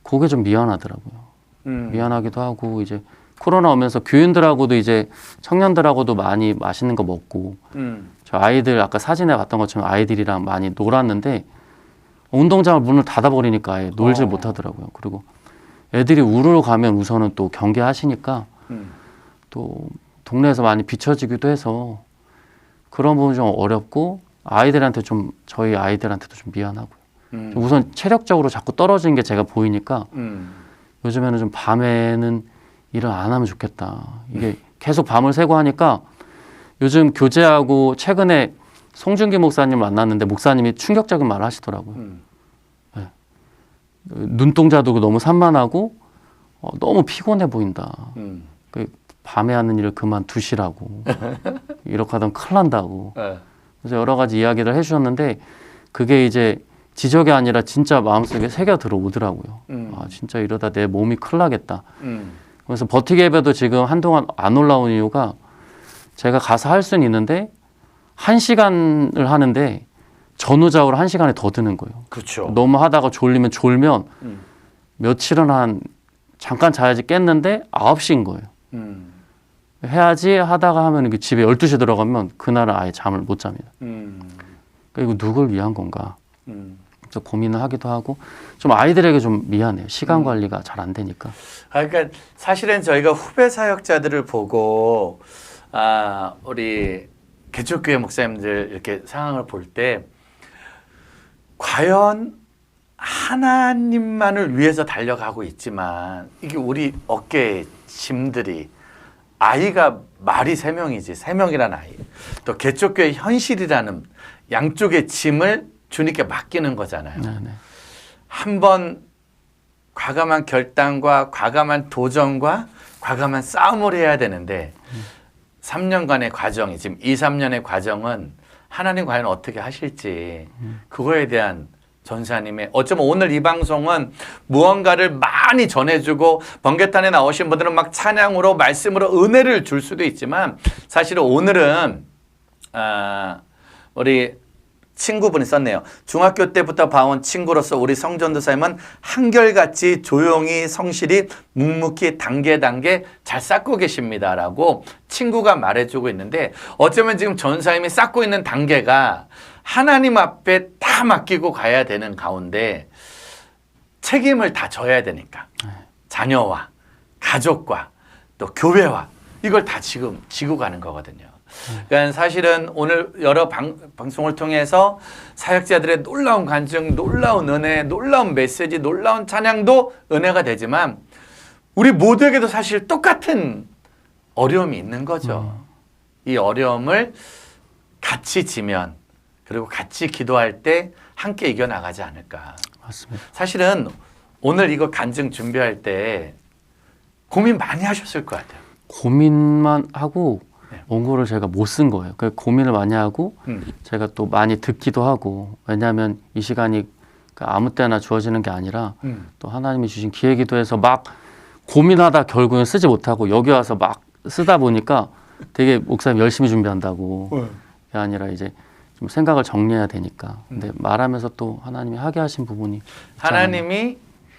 그게 좀 미안하더라고요. 미안하기도 하고 이제 코로나 오면서 교인들하고도 이제 청년들하고도 많이 맛있는 거 먹고 저 아이들 아까 사진에 봤던 것처럼 아이들이랑 많이 놀았는데 운동장을 문을 닫아버리니까 아예 놀질 못하더라고요. 그리고 애들이 우르르 가면 우선은 또 경계하시니까 또 동네에서 많이 비춰지기도 해서 그런 부분이 좀 어렵고 아이들한테 좀 저희 아이들한테도 좀 미안하고요. 우선 체력적으로 자꾸 떨어지는 게 제가 보이니까 요즘에는 좀 밤에는 일을 안 하면 좋겠다. 이게 계속 밤을 새고 하니까 요즘 교제하고 최근에 송중기 목사님 만났는데 목사님이 충격적인 말을 하시더라고요. 네. 눈동자도 너무 산만하고 너무 피곤해 보인다. 그 밤에 하는 일을 그만두시라고. 이렇게 하면 큰일 난다고. 그래서 여러 가지 이야기를 해주셨는데 그게 이제 지적이 아니라 진짜 마음속에 새겨 들어오더라고요. 아 진짜 이러다 내 몸이 큰일 나겠다. 그래서 버티게베도 지금 한동안 안 올라온 이유가 제가 가서 할 수는 있는데 1시간을 하는데 전후좌우로 1시간이 더 드는 거예요. 그렇죠. 너무 하다가 졸면 며칠은 한 잠깐 자야지 깼는데 9시인 거예요. 해야지 하다가 하면 집에 12시에 들어가면 그날은 아예 잠을 못 잡니다. 그러니까 이거 누굴 위한 건가? 그래서 고민을 하기도 하고 좀 아이들에게 좀 미안해요. 시간 관리가 잘 안 되니까. 그러니까 사실은 저희가 후배 사역자들을 보고 우리 개척교회 목사님들 이렇게 상황을 볼 때 과연 하나님만을 위해서 달려가고 있지만 이게 우리 어깨에 짐들이 아이가 말이 3명이지 3명이라는 아이 또 개척교회 현실이라는 양쪽의 짐을 주님께 맡기는 거잖아요. 네네. 한번 과감한 결단과 과감한 도전과 과감한 싸움을 해야 되는데 3년간의 과정이 지금 2, 3년의 과정은 하나님 과연 어떻게 하실지 그거에 대한 전사님의 어쩌면 오늘 이 방송은 무언가를 많이 전해주고 번개탄에 나오신 분들은 막 찬양으로 말씀으로 은혜를 줄 수도 있지만 사실은 오늘은 우리 친구분이 썼네요. 중학교 때부터 봐온 친구로서 우리 성전도사님은 한결같이 조용히 성실히 묵묵히 단계 잘 쌓고 계십니다라고 친구가 말해주고 있는데 어쩌면 지금 전사님이 쌓고 있는 단계가 하나님 앞에 다 맡기고 가야 되는 가운데 책임을 다 져야 되니까 자녀와 가족과 또 교회와 이걸 다 지금 지고 가는 거거든요. 그러니까 사실은 오늘 여러 방송을 통해서 사역자들의 놀라운 간증, 놀라운 은혜, 놀라운 메시지, 놀라운 찬양도 은혜가 되지만 우리 모두에게도 사실 똑같은 어려움이 있는 거죠. 이 어려움을 같이 지면 그리고 같이 기도할 때 함께 이겨나가지 않을까. 맞습니다. 사실은 오늘 이거 간증 준비할 때 고민 많이 하셨을 것 같아요. 고민만 하고 원고를 제가 못 쓴 거예요. 그 고민을 많이 하고 제가 또 많이 듣기도 하고 왜냐하면 이 시간이 아무 때나 주어지는 게 아니라 또 하나님이 주신 기회이기도 해서 막 고민하다 결국엔 쓰지 못하고 여기 와서 막 쓰다 보니까 되게 목사님 열심히 준비한다고 그게 아니라 이제 좀 생각을 정리해야 되니까 근데 말하면서 또 하나님이 하게 하신 부분이 하나님이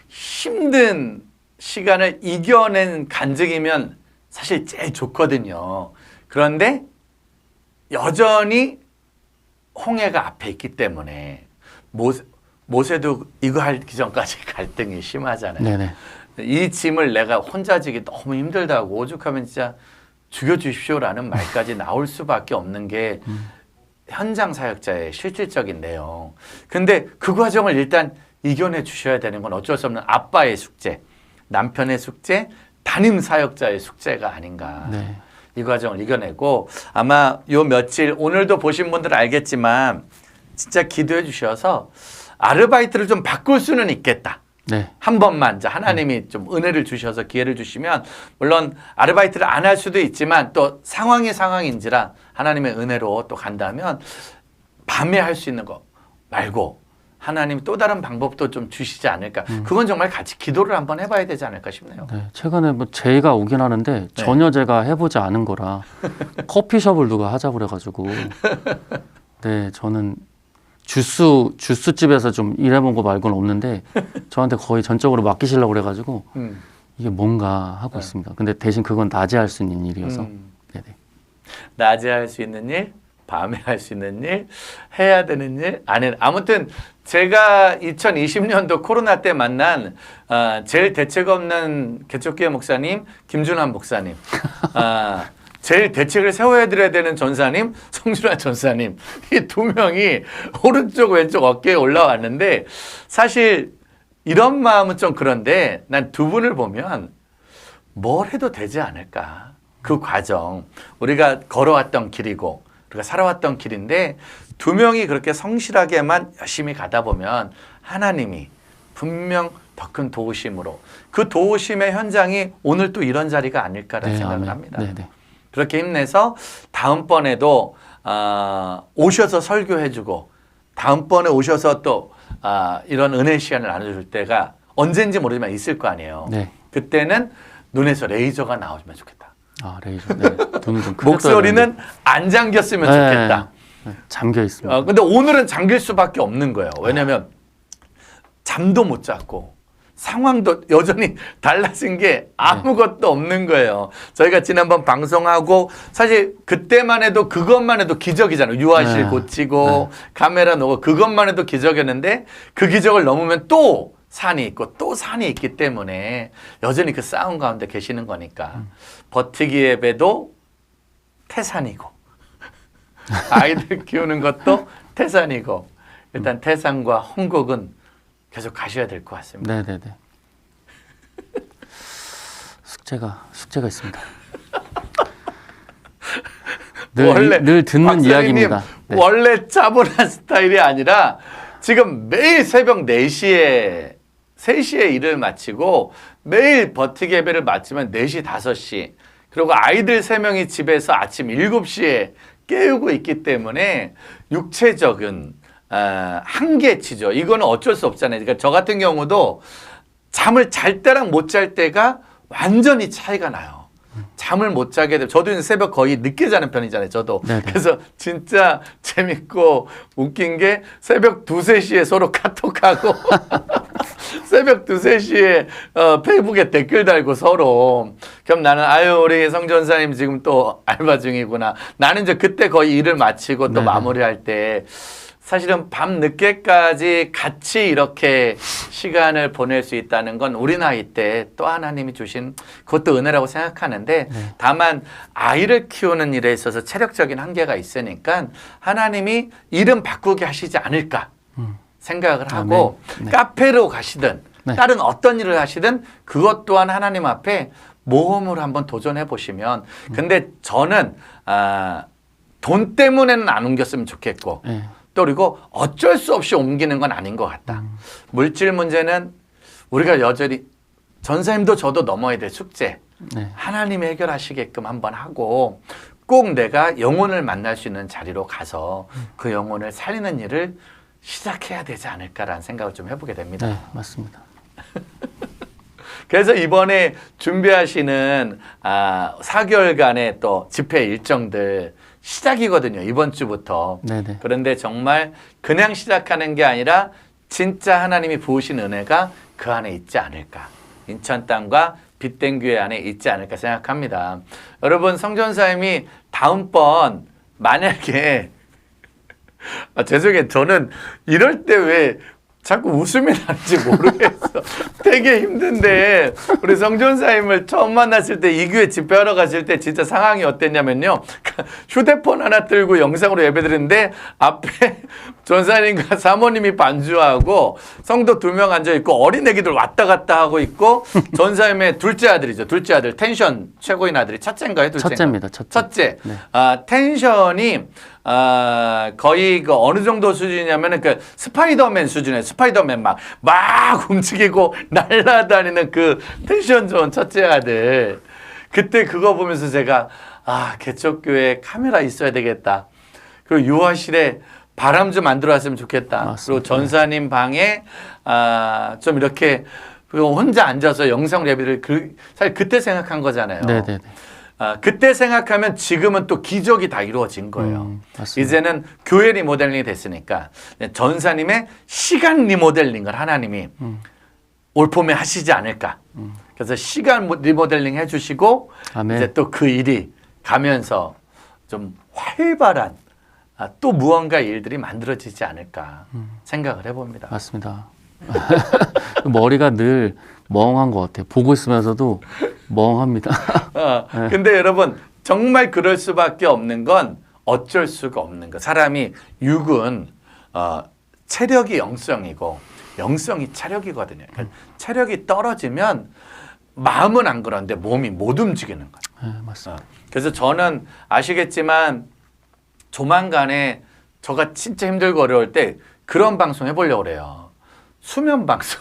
힘든 시간을 이겨낸 간증이면 사실 제일 좋거든요. 그런데 여전히 홍해가 앞에 있기 때문에 모세도 이거 하기 전까지 갈등이 심하잖아요. 네네. 이 짐을 내가 혼자 지기 너무 힘들다고 오죽하면 진짜 죽여주십시오라는 말까지 나올 수밖에 없는 게 현장 사역자의 실질적인 내용. 근데 그 과정을 일단 이겨내 주셔야 되는 건 어쩔 수 없는 아빠의 숙제, 남편의 숙제, 담임 사역자의 숙제가 아닌가. 네. 이 과정을 이겨내고 아마 요 며칠 오늘도 보신 분들은 알겠지만 진짜 기도해 주셔서 아르바이트를 좀 바꿀 수는 있겠다. 네. 한 번만 이제 하나님이 좀 은혜를 주셔서 기회를 주시면 물론 아르바이트를 안 할 수도 있지만 또 상황이 상황인지라 하나님의 은혜로 또 간다면 밤에 할 수 있는 거 말고 하나님 또 다른 방법도 좀 주시지 않을까. 그건 정말 같이 기도를 한번 해봐야 되지 않을까 싶네요. 네. 최근에 뭐 제의가 오긴 하는데 전혀 제가 해보지 않은 거라 커피숍을 누가 하자 그래가지고 네 저는 주스집에서 좀 일해본 거 말고는 없는데 저한테 거의 전적으로 맡기시려고 그래가지고 이게 뭔가 하고 있습니다. 근데 대신 그건 낮에 할 수 있는 일이어서 네네. 낮에 할 수 있는 일, 밤에 할 수 있는 일, 해야 되는 일, 아무튼 제가 2020년도 코로나 때 만난 제일 대책 없는 개척교회 목사님 김준환 목사님, 제일 대책을 세워드려야 되는 전사님 성준환 전사님, 이 두 명이 오른쪽 왼쪽 어깨에 올라왔는데 사실 이런 마음은 좀 그런데 난 두 분을 보면 뭘 해도 되지 않을까. 그 과정 우리가 걸어왔던 길이고 우리가 살아왔던 길인데 두 명이 그렇게 성실하게만 열심히 가다 보면 하나님이 분명 더 큰 도우심으로 그 도우심의 현장이 오늘 또 이런 자리가 아닐까라는 네, 생각을 아멘. 합니다. 네네. 그렇게 힘내서 다음번에도 오셔서 설교해주고 다음번에 오셔서 또 이런 은혜 시간을 나눠줄 때가 언제인지 모르지만 있을 거 아니에요. 네. 그때는 눈에서 레이저가 나오면 좋겠다. 아 레이저. 네. 눈을 좀 크게 목소리는 안 잠겼으면 좋겠다. 네, 잠겨 있습니다. 근데 오늘은 잠길 수밖에 없는 거예요. 왜냐하면 잠도 못 잤고 상황도 여전히 달라진 게 아무것도 없는 거예요. 저희가 지난번 방송하고 사실 그때만 해도 그것만 해도 기적이잖아요. 유아실 네. 고치고 카메라 놓고 그것만 해도 기적이었는데 그 기적을 넘으면 또 산이 있고 또 산이 있기 때문에 여전히 그 싸움 가운데 계시는 거니까 버티기 예배도 태산이고 아이들 키우는 것도 태산이고 일단 태산과 홍국은 계속 가셔야 될 것 같습니다. 네네네. 숙제가 있습니다. 늘 듣는 박사님님, 이야기입니다. 네. 원래 차분한 스타일이 아니라 지금 매일 새벽 4시에 3시에 일을 마치고 매일 버티기 예배를 마치면 4시, 5시 그리고 아이들 3명이 집에서 아침 7시에 깨우고 있기 때문에 육체적인 한계치죠. 이거는 어쩔 수 없잖아요. 그러니까 저 같은 경우도 잠을 잘 때랑 못 잘 때가 완전히 차이가 나요. 잠을 못 자게 되면 저도 이제 새벽 거의 늦게 자는 편이잖아요. 저도. 네네. 그래서 진짜 재밌고 웃긴 게 새벽 2, 3시에 서로 카톡하고 새벽 2, 3시에 페이북에 댓글 달고 서로 그럼 나는 아유 우리 성전사님 지금 또 알바 중이구나. 나는 이제 그때 거의 일을 마치고 또 네네. 마무리할 때 사실은 밤 늦게까지 같이 이렇게 시간을 보낼 수 있다는 건 우리 나이 때 또 하나님이 주신 그것도 은혜라고 생각하는데 다만 아이를 키우는 일에 있어서 체력적인 한계가 있으니까 하나님이 이름 바꾸게 하시지 않을까 생각을 하고 네. 카페로 가시든 네. 다른 어떤 일을 하시든 그것 또한 하나님 앞에 모험을 한번 도전해 보시면 근데 저는 돈 때문에는 안 옮겼으면 좋겠고 네. 또 그리고 어쩔 수 없이 옮기는 건 아닌 것 같다. 물질 문제는 우리가 여전히 전사님도 저도 넘어야 될 숙제. 네. 하나님이 해결하시게끔 한번 하고 꼭 내가 영혼을 만날 수 있는 자리로 가서 그 영혼을 살리는 일을 시작해야 되지 않을까라는 생각을 좀 해보게 됩니다. 네, 맞습니다. 그래서 이번에 준비하시는 4개월간의 또 집회 일정들 시작이거든요. 이번 주부터. 네네. 그런데 정말 그냥 시작하는 게 아니라 진짜 하나님이 부으신 은혜가 그 안에 있지 않을까. 인천 땅과 빛된 교회 안에 있지 않을까 생각합니다. 여러분 성전사님이 다음번 만약에 죄송해요. 저는 이럴 때 왜 자꾸 웃음이 나는지 모르겠어. 되게 힘든데 우리 성전사님을 처음 만났을 때 이 교회 집회하러 갔을 때 진짜 상황이 어땠냐면요. 휴대폰 하나 들고 영상으로 예배드리는데 앞에 전사님과 사모님이 반주하고 성도 2명 앉아있고 어린애기들 왔다 갔다 하고 있고 전사님의 둘째 아들이죠. 둘째 아들 텐션 최고인 아들이 첫째인가요? 둘째인가요? 첫째입니다. 첫째. 네. 텐션이 거의 그 어느 정도 수준이냐면은 그 스파이더맨 수준의 스파이더맨 막 움직이고 날아다니는 그 텐션 좋은 첫째 아들. 그때 그거 보면서 제가 개척교회 카메라 있어야 되겠다. 그리고 유아실에 바람 좀 안 들어왔으면 좋겠다. 맞습니다. 그리고 전사님 방에 좀 이렇게 혼자 앉아서 영상 예배를 사실 그때 생각한 거잖아요. 네네네. 그때 생각하면 지금은 또 기적이 다 이루어진 거예요. 맞습니다. 이제는 교회 리모델링이 됐으니까 전사님의 시간 리모델링을 하나님이 올 봄에 하시지 않을까. 그래서 시간 리모델링 해주시고 아멘. 이제 또 그 일이 가면서 좀 활발한 또 무언가 일들이 만들어지지 않을까 생각을 해봅니다. 맞습니다. 머리가 늘 멍한 것 같아요. 보고 있으면서도 멍합니다. 근데 여러분 정말 그럴 수밖에 없는 건 어쩔 수가 없는 거. 사람이 육은 체력이 영성이고 영성이 체력이거든요. 그러니까 체력이 떨어지면 마음은 안 그런데 몸이 못 움직이는 거예요. 네, 맞습니다. 그래서 저는 아시겠지만 조만간에 저가 진짜 힘들고 어려울 때 그런 방송 해보려고 그래요. 수면 방송.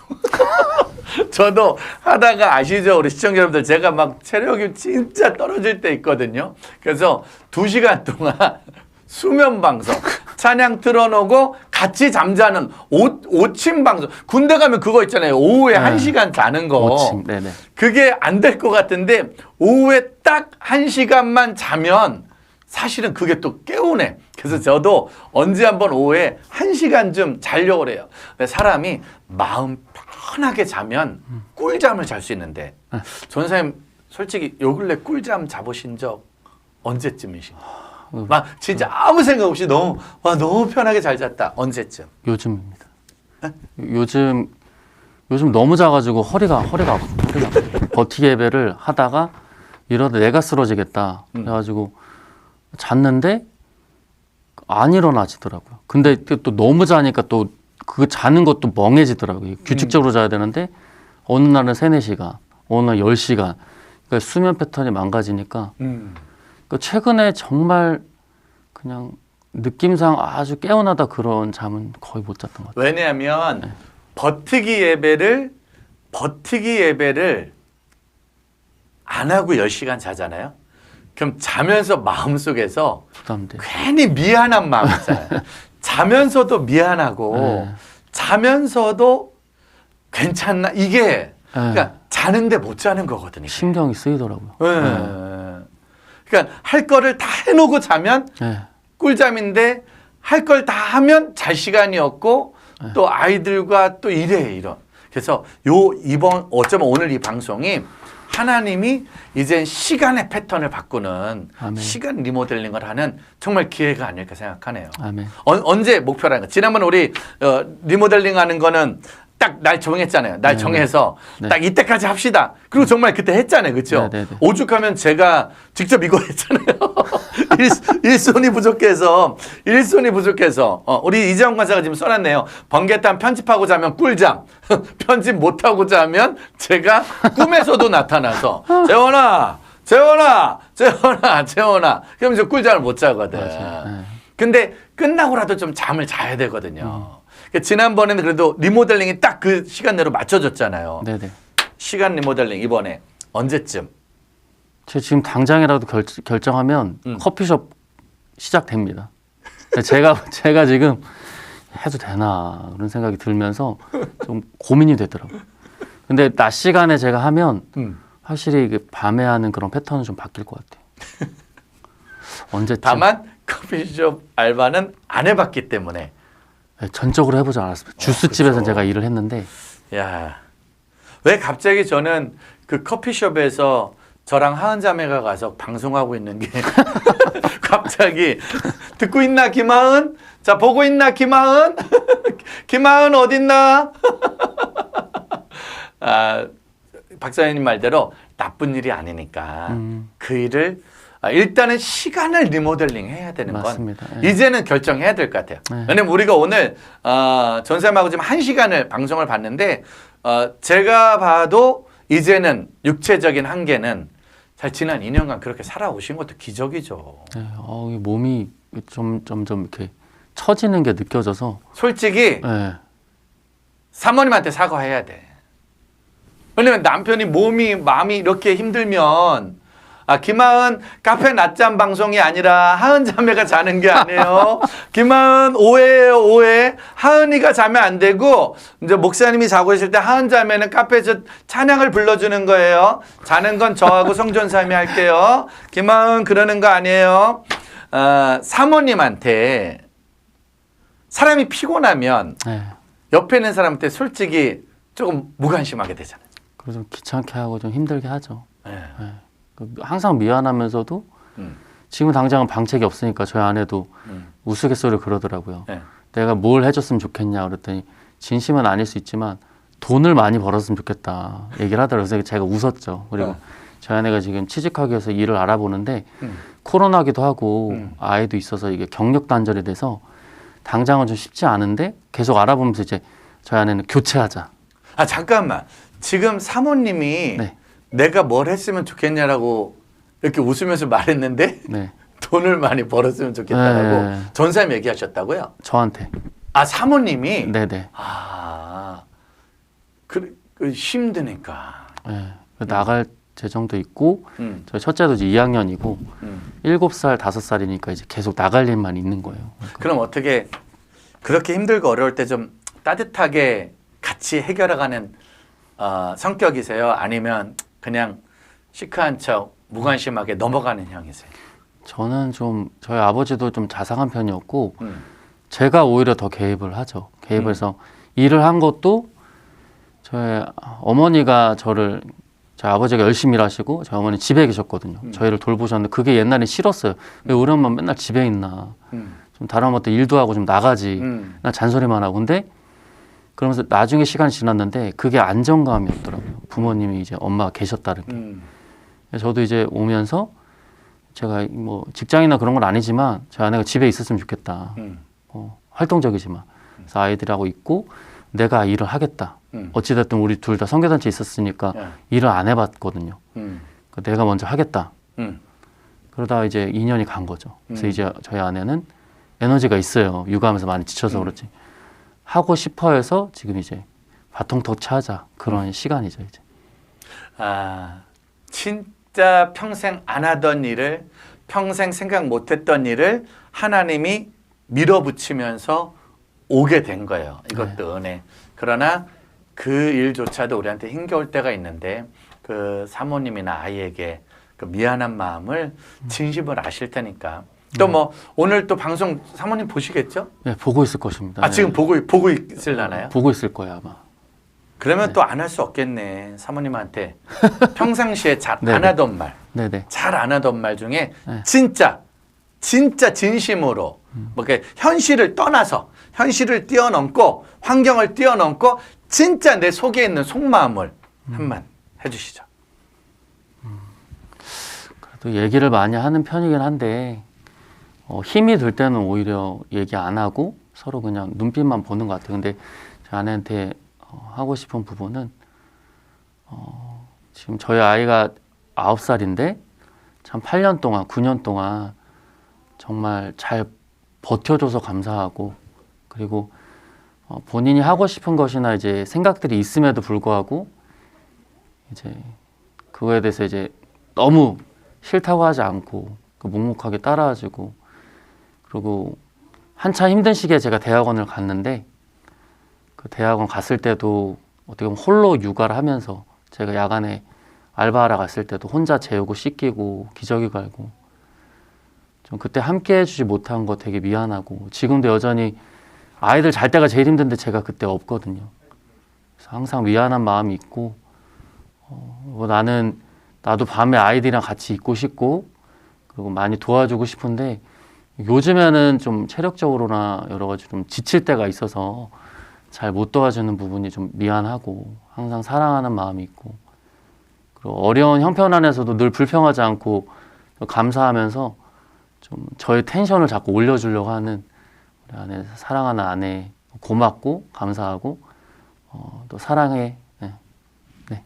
저도 하다가 아시죠? 우리 시청자 여러분들 제가 막 체력이 진짜 떨어질 때 있거든요. 그래서 2시간 동안 수면 방송 찬양 틀어놓고 같이 잠자는 오침 방송. 군대 가면 그거 있잖아요. 오후에 1시간 자는 거. 오침, 네네. 그게 안 될 것 같은데 오후에 딱 1시간만 자면 사실은 그게 또 깨우네. 그래서 저도 언제 한번 오후에 1시간쯤 자려고 그래요. 사람이 마음 편하게 자면 꿀잠을 잘 수 있는데 전사님 솔직히 요 근래 꿀잠 자보신 적 언제쯤이신가요? 막 진짜 아무 생각 없이 너무 편하게 잘 잤다. 언제쯤? 요즘입니다. 요즘 너무 자가지고 허리가 아프고 버티기 예배를 하다가 이러다 내가 쓰러지겠다. 그래가지고 잤는데 안 일어나지더라고요. 근데 또 너무 자니까 또 그 자는 것도 멍해지더라고요. 규칙적으로 자야 되는데 어느 날은 3-4시간, 어느 날 10시간. 그러니까 수면 패턴이 망가지니까 그러니까 최근에 정말 그냥 느낌상 아주 깨어나다 그런 잠은 거의 못 잤던 것 같아요. 왜냐하면 버티기 예배를 안 하고 10시간 자잖아요. 그럼 자면서 마음속에서 부담돼. 괜히 미안한 마음 있잖아요. 자면서도 미안하고 자면서도 괜찮나 이게 그러니까 자는데 못 자는 거거든요. 신경이 쓰이더라고요. 그러니까 할 거를 다 해놓고 자면 네. 꿀잠인데 할 걸 다 하면 잘 시간이 없고 또 아이들과 또 이런. 그래서 이번 어쩌면 오늘 이 방송이 하나님이 이제 시간의 패턴을 바꾸는 아멘. 시간 리모델링을 하는 정말 기회가 아닐까 생각하네요. 아멘. 언제 목표라는 거? 지난번 우리 리모델링 하는 거는 딱 날 정했잖아요. 날 정해서 네. 딱 이때까지 합시다. 그리고 정말 그때 했잖아요. 그렇죠? 네. 오죽하면 제가 직접 이거 했잖아요. 일손이 부족해서 우리 이재영 관사가 지금 써놨네요. 번개탄 편집하고 자면 꿀잠, 편집 못하고 자면 제가 꿈에서도 나타나서 재원아 그럼 이제 꿀잠을 못 자거든. 근데 끝나고라도 좀 잠을 자야 되거든요. 그러니까 지난번에는 그래도 리모델링이 딱 그 시간 내로 맞춰졌잖아요. 네네. 시간 시간 리모델링 이번에 언제쯤? 지금 당장이라도 결정하면 커피숍 시작됩니다. 제가 지금 해도 되나 그런 생각이 들면서 좀 고민이 되더라고요. 근데 낮 시간에 제가 하면 확실히 밤에 하는 그런 패턴은 좀 바뀔 것 같아요. 언제쯤? 다만 커피숍 알바는 안 해봤기 때문에. 네, 전적으로 해보지 않았습니다. 주스집에서 제가 일을 했는데. 야, 왜 갑자기 저는 그 커피숍에서 저랑 하은 자매가 가서 방송하고 있는 게 갑자기 듣고 있나 김하은? 자 보고 있나 김하은? 김하은 어딨나? 아, 박사님 말대로 나쁜 일이 아니니까 그 일을 일단은 시간을 리모델링 해야 되는 맞습니다. 건 예. 이제는 결정해야 될 것 같아요. 네. 왜냐면 우리가 오늘 전쌤하고 지금 1시간을 방송을 봤는데 제가 봐도 이제는 육체적인 한계는 잘 지난 2년간 그렇게 살아오신 것도 기적이죠. 네, 이 몸이 점점 이렇게 처지는 게 느껴져서. 솔직히 네. 사모님한테 사과해야 돼. 왜냐면 남편이 마음이 이렇게 힘들면 김하은 카페 낮잠 방송이 아니라 하은 자매가 자는 게 아니에요. 김하은 오해예요, 오해. 하은이가 자면 안 되고 이제 목사님이 자고 있을 때 하은 자매는 카페에서 찬양을 불러주는 거예요. 자는 건 저하고 성전사님이 할게요. 김하은 그러는 거 아니에요. 사모님한테 사람이 피곤하면 네. 옆에 있는 사람한테 솔직히 조금 무관심하게 되잖아요. 그래서 좀 귀찮게 하고 좀 힘들게 하죠. 네. 네. 항상 미안하면서도 음. 지금 당장은 방책이 없으니까 저희 아내도 우스갯소리를 그러더라고요. 네. 내가 뭘 해줬으면 좋겠냐 그랬더니 진심은 아닐 수 있지만 돈을 많이 벌었으면 좋겠다 얘기를 하더라고요. 그래서 제가 웃었죠. 그리고 저희 아내가 지금 취직하기 위해서 일을 알아보는데 코로나기도 하고 아이도 있어서 이게 경력 단절이 돼서 당장은 좀 쉽지 않은데 계속 알아보면서 이제 저희 아내는 교체하자. 잠깐만. 지금 사모님이 네. 내가 뭘 했으면 좋겠냐라고 이렇게 웃으면서 말했는데 네. 돈을 많이 벌었으면 좋겠다라고 네. 전사님 얘기하셨다고요? 저한테. 사모님이? 네네. 힘드니까. 네. 나갈 재정도 있고 저희 첫째도 이제 2학년이고 7살, 5살이니까 이제 계속 나갈 일만 있는 거예요. 그럼 어떻게 그렇게 힘들고 어려울 때 좀 따뜻하게 같이 해결해가는 성격이세요? 아니면 그냥 시크한 척 무관심하게 넘어가는 형이세요? 저는 좀 저희 아버지도 좀 자상한 편이었고 제가 오히려 더 개입을 하죠. 개입해서 일을 한 것도 저희 어머니가 저희 아버지가 열심히 일하시고 저희 어머니 집에 계셨거든요. 저희를 돌보셨는데 그게 옛날엔 싫었어요. 왜 우리 엄마 맨날 집에 있나. 좀 다른 것도 일도 하고 좀 나가지. 나 잔소리만 하고. 근데 그러면서 나중에 시간이 지났는데 그게 안정감이었더라고요. 부모님이 이제 엄마가 계셨다는 게. 저도 이제 오면서 제가 뭐 직장이나 그런 건 아니지만 제 아내가 집에 있었으면 좋겠다. 활동적이지만. 그래서 아이들하고 있고 내가 일을 하겠다. 어찌됐든 우리 둘 다 선교단체에 있었으니까 일을 안 해봤거든요. 내가 먼저 하겠다. 그러다 이제 2년이 간 거죠. 그래서 이제 저희 아내는 에너지가 있어요. 육아하면서 많이 지쳐서 그렇지. 하고 싶어 해서 지금 이제 바통 터치하자. 그런 시간이죠, 이제. 진짜 평생 안 하던 일을, 평생 생각 못 했던 일을 하나님이 밀어붙이면서 오게 된 거예요. 이것도 은혜. 그러나 그 일조차도 우리한테 힘겨울 때가 있는데 그 사모님이나 아이에게 그 미안한 마음을 진심을 아실 테니까. 또 뭐 오늘 또 방송 사모님 보시겠죠? 네, 보고 있을 것입니다. 지금 보고 있을라나요? 보고 있을 거예요, 아마. 그러면 또 안 할 수 없겠네. 사모님한테 평상시에 잘 안 네네. 하던 말, 네네. 잘 안 하던 말 중에 네. 진짜 진심으로 뭐 이렇게 현실을 떠나서 현실을 뛰어넘고 환경을 뛰어넘고 진짜 내 속에 있는 속마음을 한번 해주시죠. 그래도 얘기를 많이 하는 편이긴 한데 힘이 들 때는 오히려 얘기 안 하고 서로 그냥 눈빛만 보는 것 같아요. 근데 제 아내한테 하고 싶은 부분은 지금 저희 아이가 9살인데 참 8년 동안 9년 동안 정말 잘 버텨줘서 감사하고 그리고 본인이 하고 싶은 것이나 이제 생각들이 있음에도 불구하고 이제 그거에 대해서 이제 너무 싫다고 하지 않고 묵묵하게 따라와주고 그리고 한참 힘든 시기에 제가 대학원을 갔는데 그 대학원 갔을 때도 어떻게 보면 홀로 육아를 하면서 제가 야간에 알바하러 갔을 때도 혼자 재우고 씻기고 기저귀 갈고 좀 그때 함께 해주지 못한 거 되게 미안하고 지금도 여전히 아이들 잘 때가 제일 힘든데 제가 그때 없거든요. 그래서 항상 미안한 마음이 있고 나도 밤에 아이들이랑 같이 있고 싶고 그리고 많이 도와주고 싶은데 요즘에는 좀 체력적으로나 여러 가지 좀 지칠 때가 있어서 잘 못 도와주는 부분이 좀 미안하고 항상 사랑하는 마음이 있고 그리고 어려운 형편 안에서도 늘 불평하지 않고 감사하면서 좀 저의 텐션을 자꾸 올려주려고 하는 우리 아내, 사랑하는 아내 고맙고 감사하고 또 사랑해. 네. 네.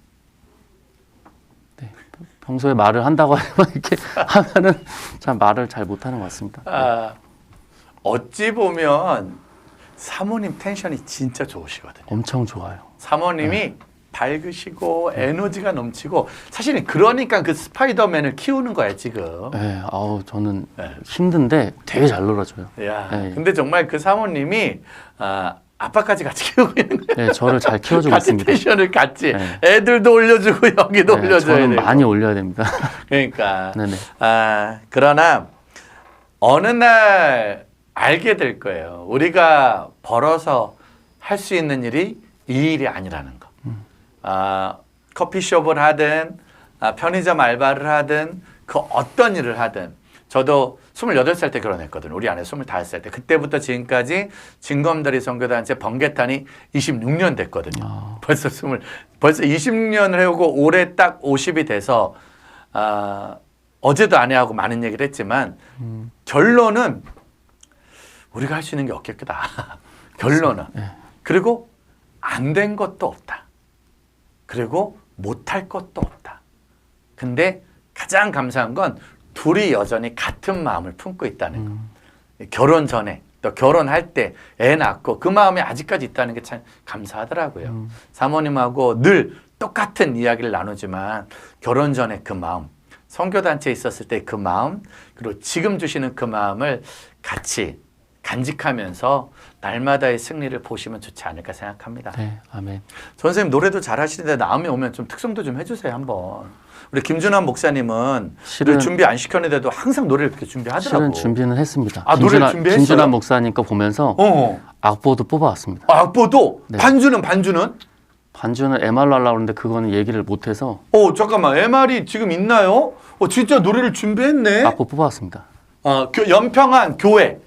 네. 평소에 말을 한다고 이렇게 하면은 참 말을 잘 못하는 것 같습니다. 아, 어찌 보면 사모님 텐션이 진짜 좋으시거든요. 엄청 좋아요. 사모님이 밝으시고 에너지가 넘치고 사실은 그러니까 그 스파이더맨을 키우는 거야 지금. 네, 저는 네. 힘든데 되게 잘 놀아줘요. 야, 네. 근데 정말 그 사모님이 아빠까지 같이 키우고 있는 거야. 네, 저를 잘 키워주고 같이 있습니다. 텐션을 같이 네. 애들도 올려주고 여기도 네, 올려줘야 저는 되고. 많이 올려야 됩니다. 그러니까 네네. 그러나 어느 날 알게 될 거예요. 우리가 벌어서 할 수 있는 일이 이 일이 아니라는 거. 커피숍을 하든 편의점 알바를 하든 그 어떤 일을 하든 저도 28살 때 결혼했거든요. 우리 아내 25살 때. 그때부터 지금까지 진검다리 선교단체 번개탄이 26년 됐거든요. 벌써 26년을 해오고 올해 딱 50이 돼서 어제도 아내하고 많은 얘기를 했지만 결론은 우리가 할 수 있는 게 없겠다. 결론은. 네. 그리고 안 된 것도 없다. 그리고 못할 것도 없다. 근데 가장 감사한 건 둘이 여전히 같은 마음을 품고 있다는 거. 결혼 전에 또 결혼할 때 애 낳고 그 마음이 아직까지 있다는 게 참 감사하더라고요. 사모님하고 늘 똑같은 이야기를 나누지만 결혼 전에 그 마음, 선교단체에 있었을 때 그 마음, 그리고 지금 주시는 그 마음을 같이 간직하면서 날마다의 승리를 보시면 좋지 않을까 생각합니다. 네, 아멘. 선생님 노래도 잘하시는데 다음에 오면 좀 특성도 좀 해주세요 한번. 우리 김준환 목사님은 늘 준비 안 시켰는데도 항상 노래를 그렇게 준비하더라고. 실은 준비는 했습니다. 노래를 준비했어요? 김준환 목사님 거 보면서 악보도 뽑아왔습니다. 악보도? 네. 반주는? 반주는 MR로 하려고 하는데 그거는 얘기를 못해서 잠깐만 MR이 지금 있나요? 진짜 노래를 준비했네. 악보 뽑아왔습니다. 연평안 교회.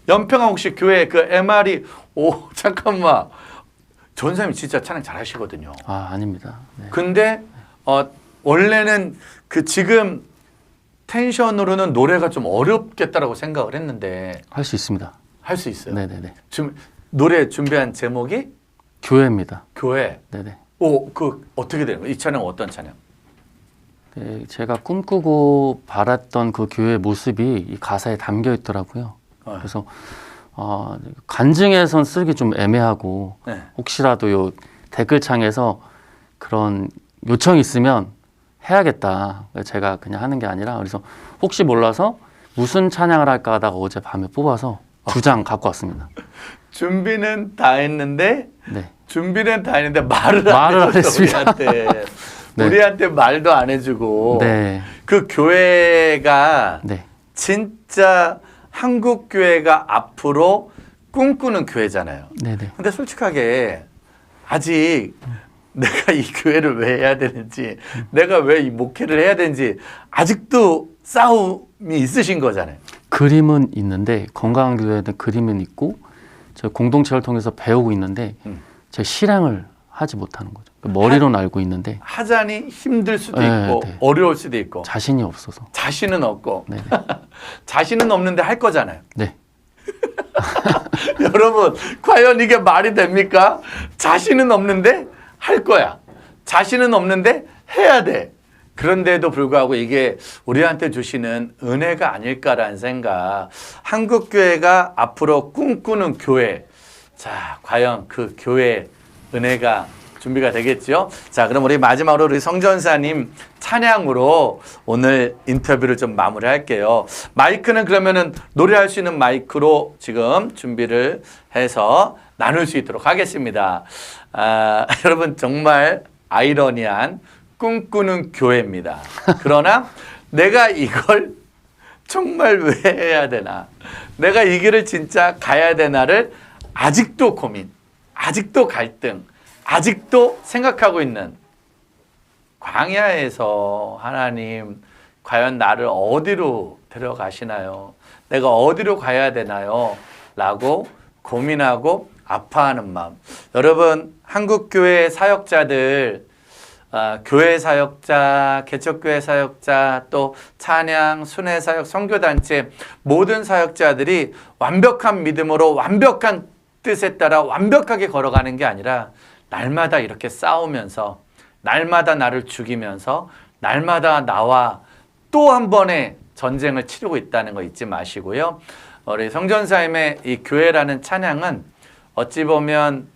연평안 혹시 교회 그 MR이 잠깐만. 전사님이 진짜 찬양 잘하시거든요. 아닙니다. 네. 근데 원래는 그 지금 텐션으로는 노래가 좀 어렵겠다라고 생각을 했는데 할 수 있습니다. 할 수 있어요. 네네네. 지금 노래 준비한 제목이 교회입니다. 교회. 네네. 그 어떻게 되는 거예요? 이 찬양 어떤 찬양? 네, 제가 꿈꾸고 바랐던 그 교회의 모습이 이 가사에 담겨 있더라고요. 그래서 간증에선 쓰기 좀 애매하고 네. 혹시라도 요 댓글창에서 그런 요청이 있으면 해야겠다. 제가 그냥 하는 게 아니라 그래서 혹시 몰라서 무슨 찬양을 할까 하다가 어제 밤에 뽑아서 2장 갖고 왔습니다. 준비는 다 했는데 네. 말을 안 했습니다. 우리한테. 네. 우리한테 말도 안 해주고 네. 그 교회가 네. 진짜 한국 교회가 앞으로 꿈꾸는 교회잖아요. 네네. 근데 솔직하게 아직 내가 이 교회를 왜 해야 되는지, 내가 왜 이 목회를 해야 되는지 아직도 싸움이 있으신 거잖아요. 그림은 있는데 건강한 교회는 그림은 있고 저희 공동체를 통해서 배우고 있는데 제 실행을 하지 못하는 거죠. 머리로는 알고 있는데 하자니 힘들 수도 네, 있고 네. 어려울 수도 있고 자신이 없어서. 자신은 없고 네네. 자신은 없는데 할 거잖아요. 네. 여러분 과연 이게 말이 됩니까? 자신은 없는데 할 거야. 자신은 없는데 해야 돼. 그런데도 불구하고 이게 우리한테 주시는 은혜가 아닐까라는 생각. 한국교회가 앞으로 꿈꾸는 교회. 자, 과연 그 교회 은혜가 준비가 되겠죠? 자, 그럼 우리 마지막으로 우리 성전사님 찬양으로 오늘 인터뷰를 좀 마무리할게요. 마이크는 그러면은 노래할 수 있는 마이크로 지금 준비를 해서 나눌 수 있도록 하겠습니다. 여러분 정말 아이러니한 꿈꾸는 교회입니다. 그러나 내가 이걸 정말 왜 해야 되나? 내가 이 길을 진짜 가야 되나를 아직도 고민, 아직도 갈등, 아직도 생각하고 있는 광야에서 하나님 과연 나를 어디로 데려가시나요? 내가 어디로 가야 되나요? 라고 고민하고 아파하는 마음. 여러분, 한국교회 사역자들, 교회 사역자, 개척교회 사역자, 또 찬양, 순회 사역, 선교단체 모든 사역자들이 완벽한 믿음으로 완벽한 뜻에 따라 완벽하게 걸어가는 게 아니라 날마다 이렇게 싸우면서, 날마다 나를 죽이면서, 날마다 나와 또 한 번의 전쟁을 치르고 있다는 거 잊지 마시고요. 우리 성전사님의 이 교회라는 찬양은 어찌 보면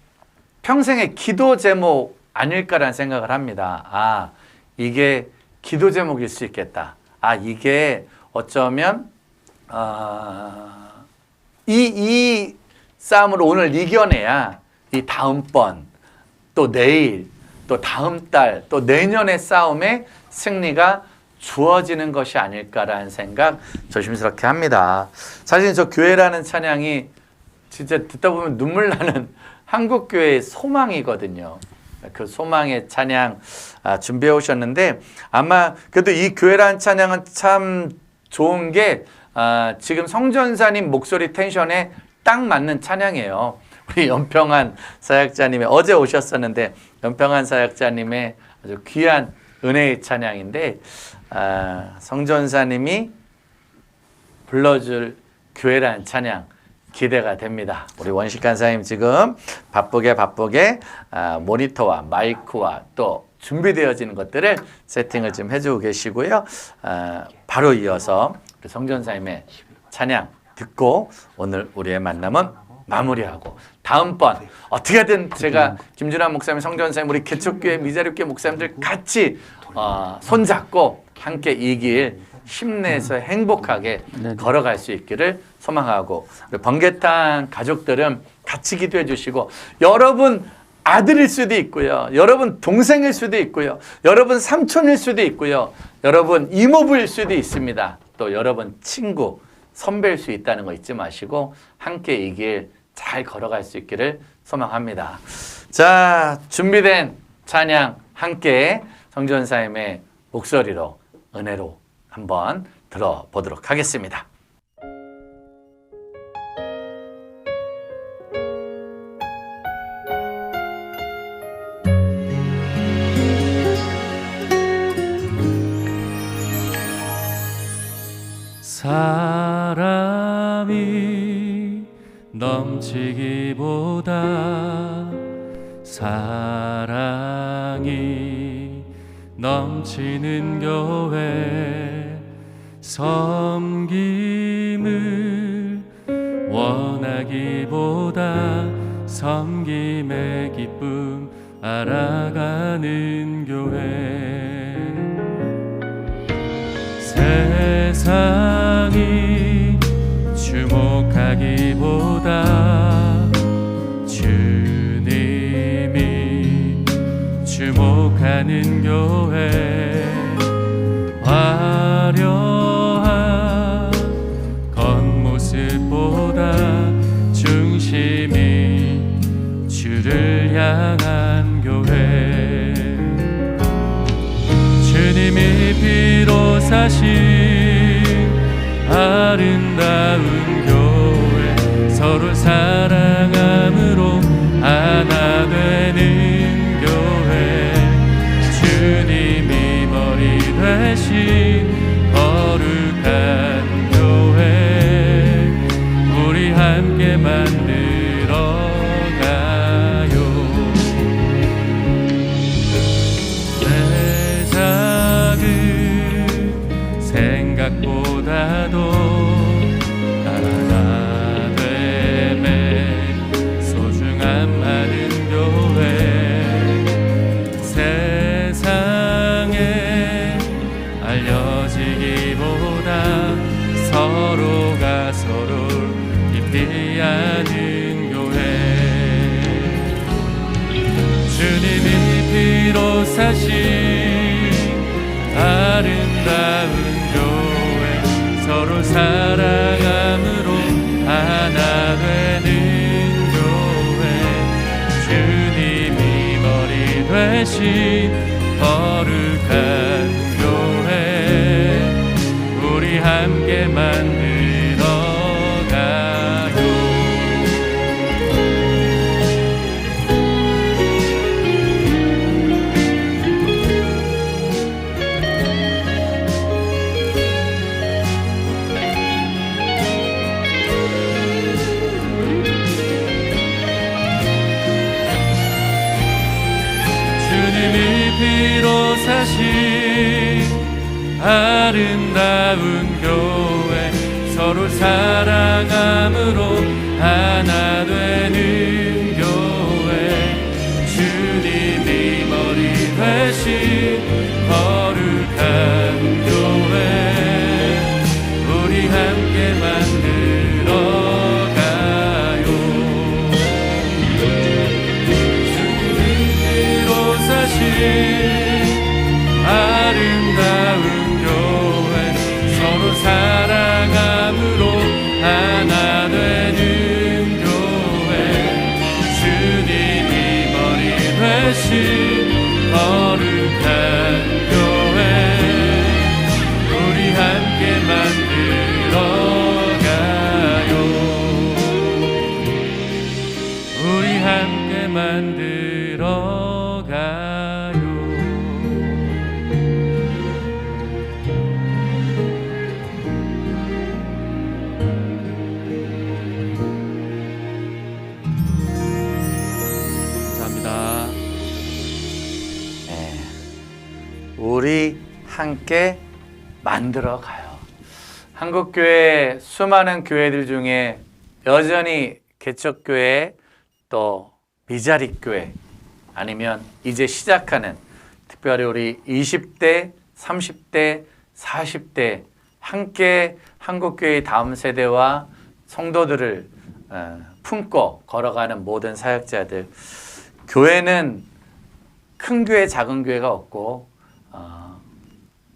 평생의 기도 제목 아닐까라는 생각을 합니다. 이게 기도 제목일 수 있겠다. 이게 어쩌면 이 싸움을 오늘 이겨내야 이 다음번, 또 내일, 또 다음 달, 또 내년의 싸움에 승리가 주어지는 것이 아닐까라는 생각 조심스럽게 합니다. 사실 저 교회라는 찬양이 진짜 듣다 보면 눈물 나는 한국교회의 소망이거든요. 그 소망의 찬양 준비해 오셨는데, 아마 그래도 이 교회라는 찬양은 참 좋은 게 지금 성전사님 목소리 텐션에 딱 맞는 찬양이에요. 우리 연평한 사역자님의 어제 오셨었는데 연평한 사역자님의 아주 귀한 은혜의 찬양인데, 성전사님이 불러줄 교회라는 찬양 기대가 됩니다. 우리 원식 간사님 지금 바쁘게 모니터와 마이크와 또 준비되어지는 것들을 세팅을 좀 해주고 계시고요. 바로 이어서 우리 성전사님의 찬양 듣고 오늘 우리의 만남은 마무리하고, 다음번 어떻게든 제가 김준환 목사님, 성전사님, 우리 개척교회 미자립교회 목사님들 같이 손잡고 함께 이 길 힘내서 행복하게 걸어갈 수 있기를 소망하고, 번개탄 가족들은 같이 기도해 주시고, 여러분 아들일 수도 있고요, 여러분 동생일 수도 있고요, 여러분 삼촌일 수도 있고요, 여러분 이모부일 수도 있습니다. 또 여러분 친구, 선배일 수 있다는 거 잊지 마시고 함께 이 길 잘 걸어갈 수 있기를 소망합니다. 자, 준비된 찬양 함께 성전사님의 목소리로, 은혜로 한번 들어보도록 하겠습니다. 사람이 넘치기보다 사랑이 넘치는 교회, 섬김을 원하기보다 섬김의 기쁨 알아가는 교회, 세상이 주목하기보다 주님이 주목하는 교회, 화려한 겉모습보다 중심이 주를 향한 교회, 주님이 피로 사신 아름다운 교회, 서로 사랑함으로 하나 되는 교회, 주님이 머리 되신 거룩한 교회, 우리 함께 만들어 가요. 내 작은 생각보다도 하나 됨에 소중함 많은 교회, 세상에 알려지기보다 서로가 서로를 깊이 아는 교회, 주님이 피로 사신 아름다운 교회, 서로 사랑함으로 하나 되는 교회, 주님이 머리 되신 거룩한 교회, 우리 함께 만들어 가요. 주님이 피로 사신 아름다운 교회, 서로 사랑함으로 하나 되는 교회, 주님이 머리 되신 거룩한 교회, 우리 함께 만들어가요. 주님이 피로 사신 아름다운 교회, 서로 사랑함으로 하나 되는 교회, 주님이 머리 되신 거룩한 교회, 우리 함께 만들어가요. 우리 함께 만들어가요. 감사합니다. 우리 함께 만들어 가요. 한국교회 수많은 교회들 중에 여전히 개척교회 또 미자립교회 아니면 이제 시작하는 특별히 우리 20대, 30대, 40대 함께 한국교회의 다음 세대와 성도들을 품고 걸어가는 모든 사역자들, 교회는 큰 교회, 작은 교회가 없고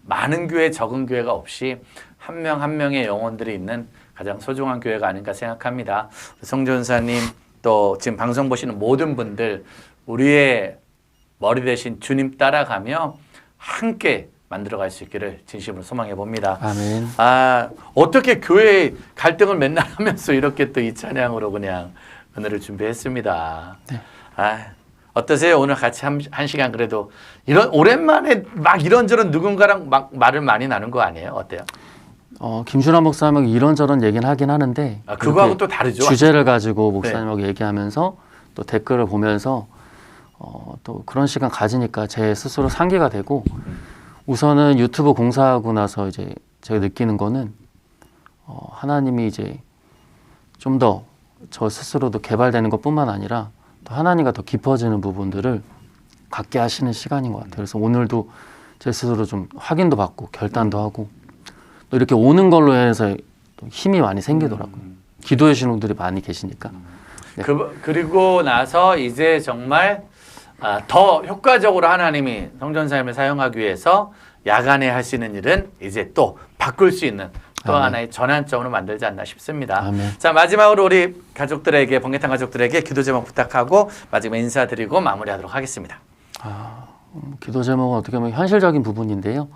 많은 교회, 적은 교회가 없이 한 명 한 명의 영혼들이 있는 가장 소중한 교회가 아닌가 생각합니다. 성전사님 또 지금 방송 보시는 모든 분들 우리의 머리 대신 주님 따라가며 함께 만들어갈 수 있기를 진심으로 소망해 봅니다. 아멘. 어떻게 교회 갈등을 맨날 하면서 이렇게 또 이 찬양으로 그냥 은혜를 준비했습니다. 네. 어떠세요? 오늘 같이 한 시간 그래도 오랜만에 막 이런저런 누군가랑 막 말을 많이 나눈 거 아니에요? 어때요? 김준환 목사님하고 이런저런 얘기는 하긴 하는데 그거하고 또 다르죠? 주제를 가지고 목사님하고 얘기하면서 또 댓글을 보면서 또 그런 시간 가지니까 제 스스로 상기가 되고 우선은 유튜브 공사하고 나서 이제 제가 느끼는 거는 하나님이 이제 좀 더 저 스스로도 개발되는 것뿐만 아니라 또 하나님과 더 깊어지는 부분들을 갖게 하시는 시간인 것 같아요. 그래서 오늘도 제 스스로 좀 확인도 받고 결단도 하고 또 이렇게 오는 걸로 해서 또 힘이 많이 생기더라고요. 기도해 주시는 분들이 많이 계시니까. 네. 그리고 나서 이제 정말 더 효과적으로 하나님이 성전사님을 사용하기 위해서 야간에 하시는 일은 이제 또 바꿀 수 있는 또 하나의 전환점으로 만들지 않나 싶습니다. 아멘. 자, 마지막으로 우리 가족들에게, 번개탄 가족들에게 기도 제목 부탁하고 마지막에 인사드리고 마무리하도록 하겠습니다. 기도 제목은 어떻게 보면 현실적인 부분인데요.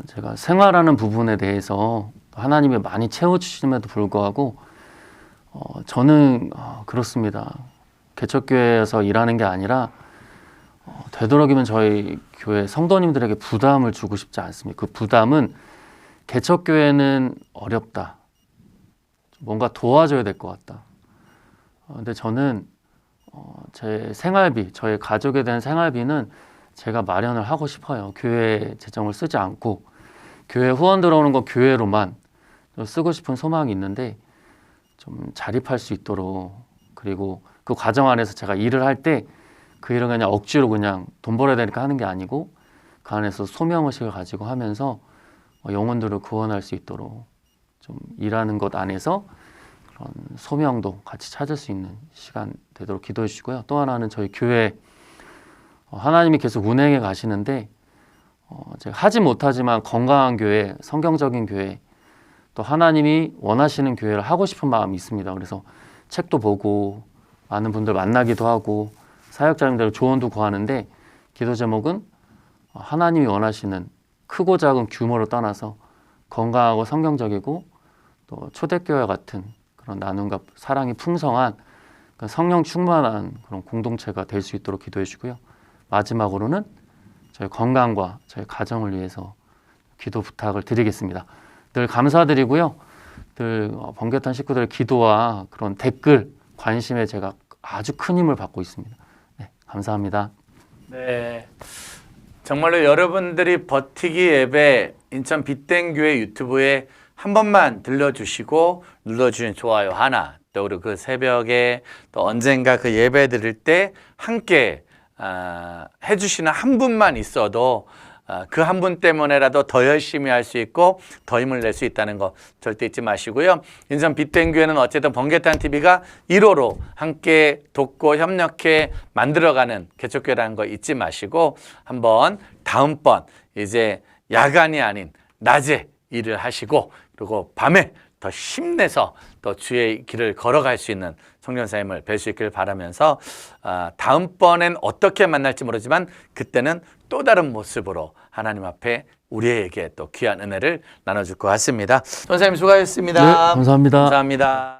제가 생활하는 부분에 대해서 하나님이 많이 채워주심에도 불구하고 저는 그렇습니다. 개척교회에서 일하는 게 아니라 되도록이면 저희 교회 성도님들에게 부담을 주고 싶지 않습니다. 그 부담은 개척교회는 어렵다. 뭔가 도와줘야 될 것 같다. 근데 저는 제 생활비, 저희 가족에 대한 생활비는 제가 마련을 하고 싶어요. 교회 재정을 쓰지 않고 교회 후원 들어오는 거 교회로만 쓰고 싶은 소망이 있는데 좀 자립할 수 있도록, 그리고 그 과정 안에서 제가 일을 할 때 그 일은 그냥 억지로 그냥 돈 벌어야 되니까 하는 게 아니고 그 안에서 소명의식을 가지고 하면서 영혼들을 구원할 수 있도록 좀 일하는 것 안에서 그런 소명도 같이 찾을 수 있는 시간 되도록 기도해 주시고요. 또 하나는 저희 교회 하나님이 계속 운행해 가시는데 제가 하지 못하지만 건강한 교회, 성경적인 교회, 또 하나님이 원하시는 교회를 하고 싶은 마음이 있습니다. 그래서 책도 보고 많은 분들 만나기도 하고 사역자님들 조언도 구하는데 기도 제목은 하나님이 원하시는 크고 작은 규모를 떠나서 건강하고 성경적이고 또 초대교회 같은 그런 나눔과 사랑이 풍성한 성령 충만한 그런 공동체가 될 수 있도록 기도해 주고요. 마지막으로는 저희 건강과 저희 가정을 위해서 기도 부탁을 드리겠습니다. 늘 감사드리고요. 늘 번개탄 식구들의 기도와 그런 댓글, 관심에 제가 아주 큰 힘을 받고 있습니다. 네, 감사합니다. 네. 정말로 여러분들이 버티기 예배 인천 빛된교회 유튜브에 한 번만 들려주시고 눌러주신 좋아요 하나, 또 그리고 그 새벽에 또 언젠가 그 예배 드릴 때 함께 해주시는 한 분만 있어도 그 한 분 때문에라도 더 열심히 할 수 있고 더 힘을 낼 수 있다는 거 절대 잊지 마시고요. 인천 빛된교회는 어쨌든 번개탄 TV가 1호로 함께 돕고 협력해 만들어가는 개척교회라는 거 잊지 마시고 한번 다음번 이제 야간이 아닌 낮에 일을 하시고 그리고 밤에 더 힘내서 또 주의 길을 걸어갈 수 있는 청년사님을 뵐 수 있길 바라면서 다음번엔 어떻게 만날지 모르지만 그때는 또 다른 모습으로 하나님 앞에 우리에게 또 귀한 은혜를 나눠줄 것 같습니다. 전사님 수고하셨습니다. 네, 감사합니다. 감사합니다.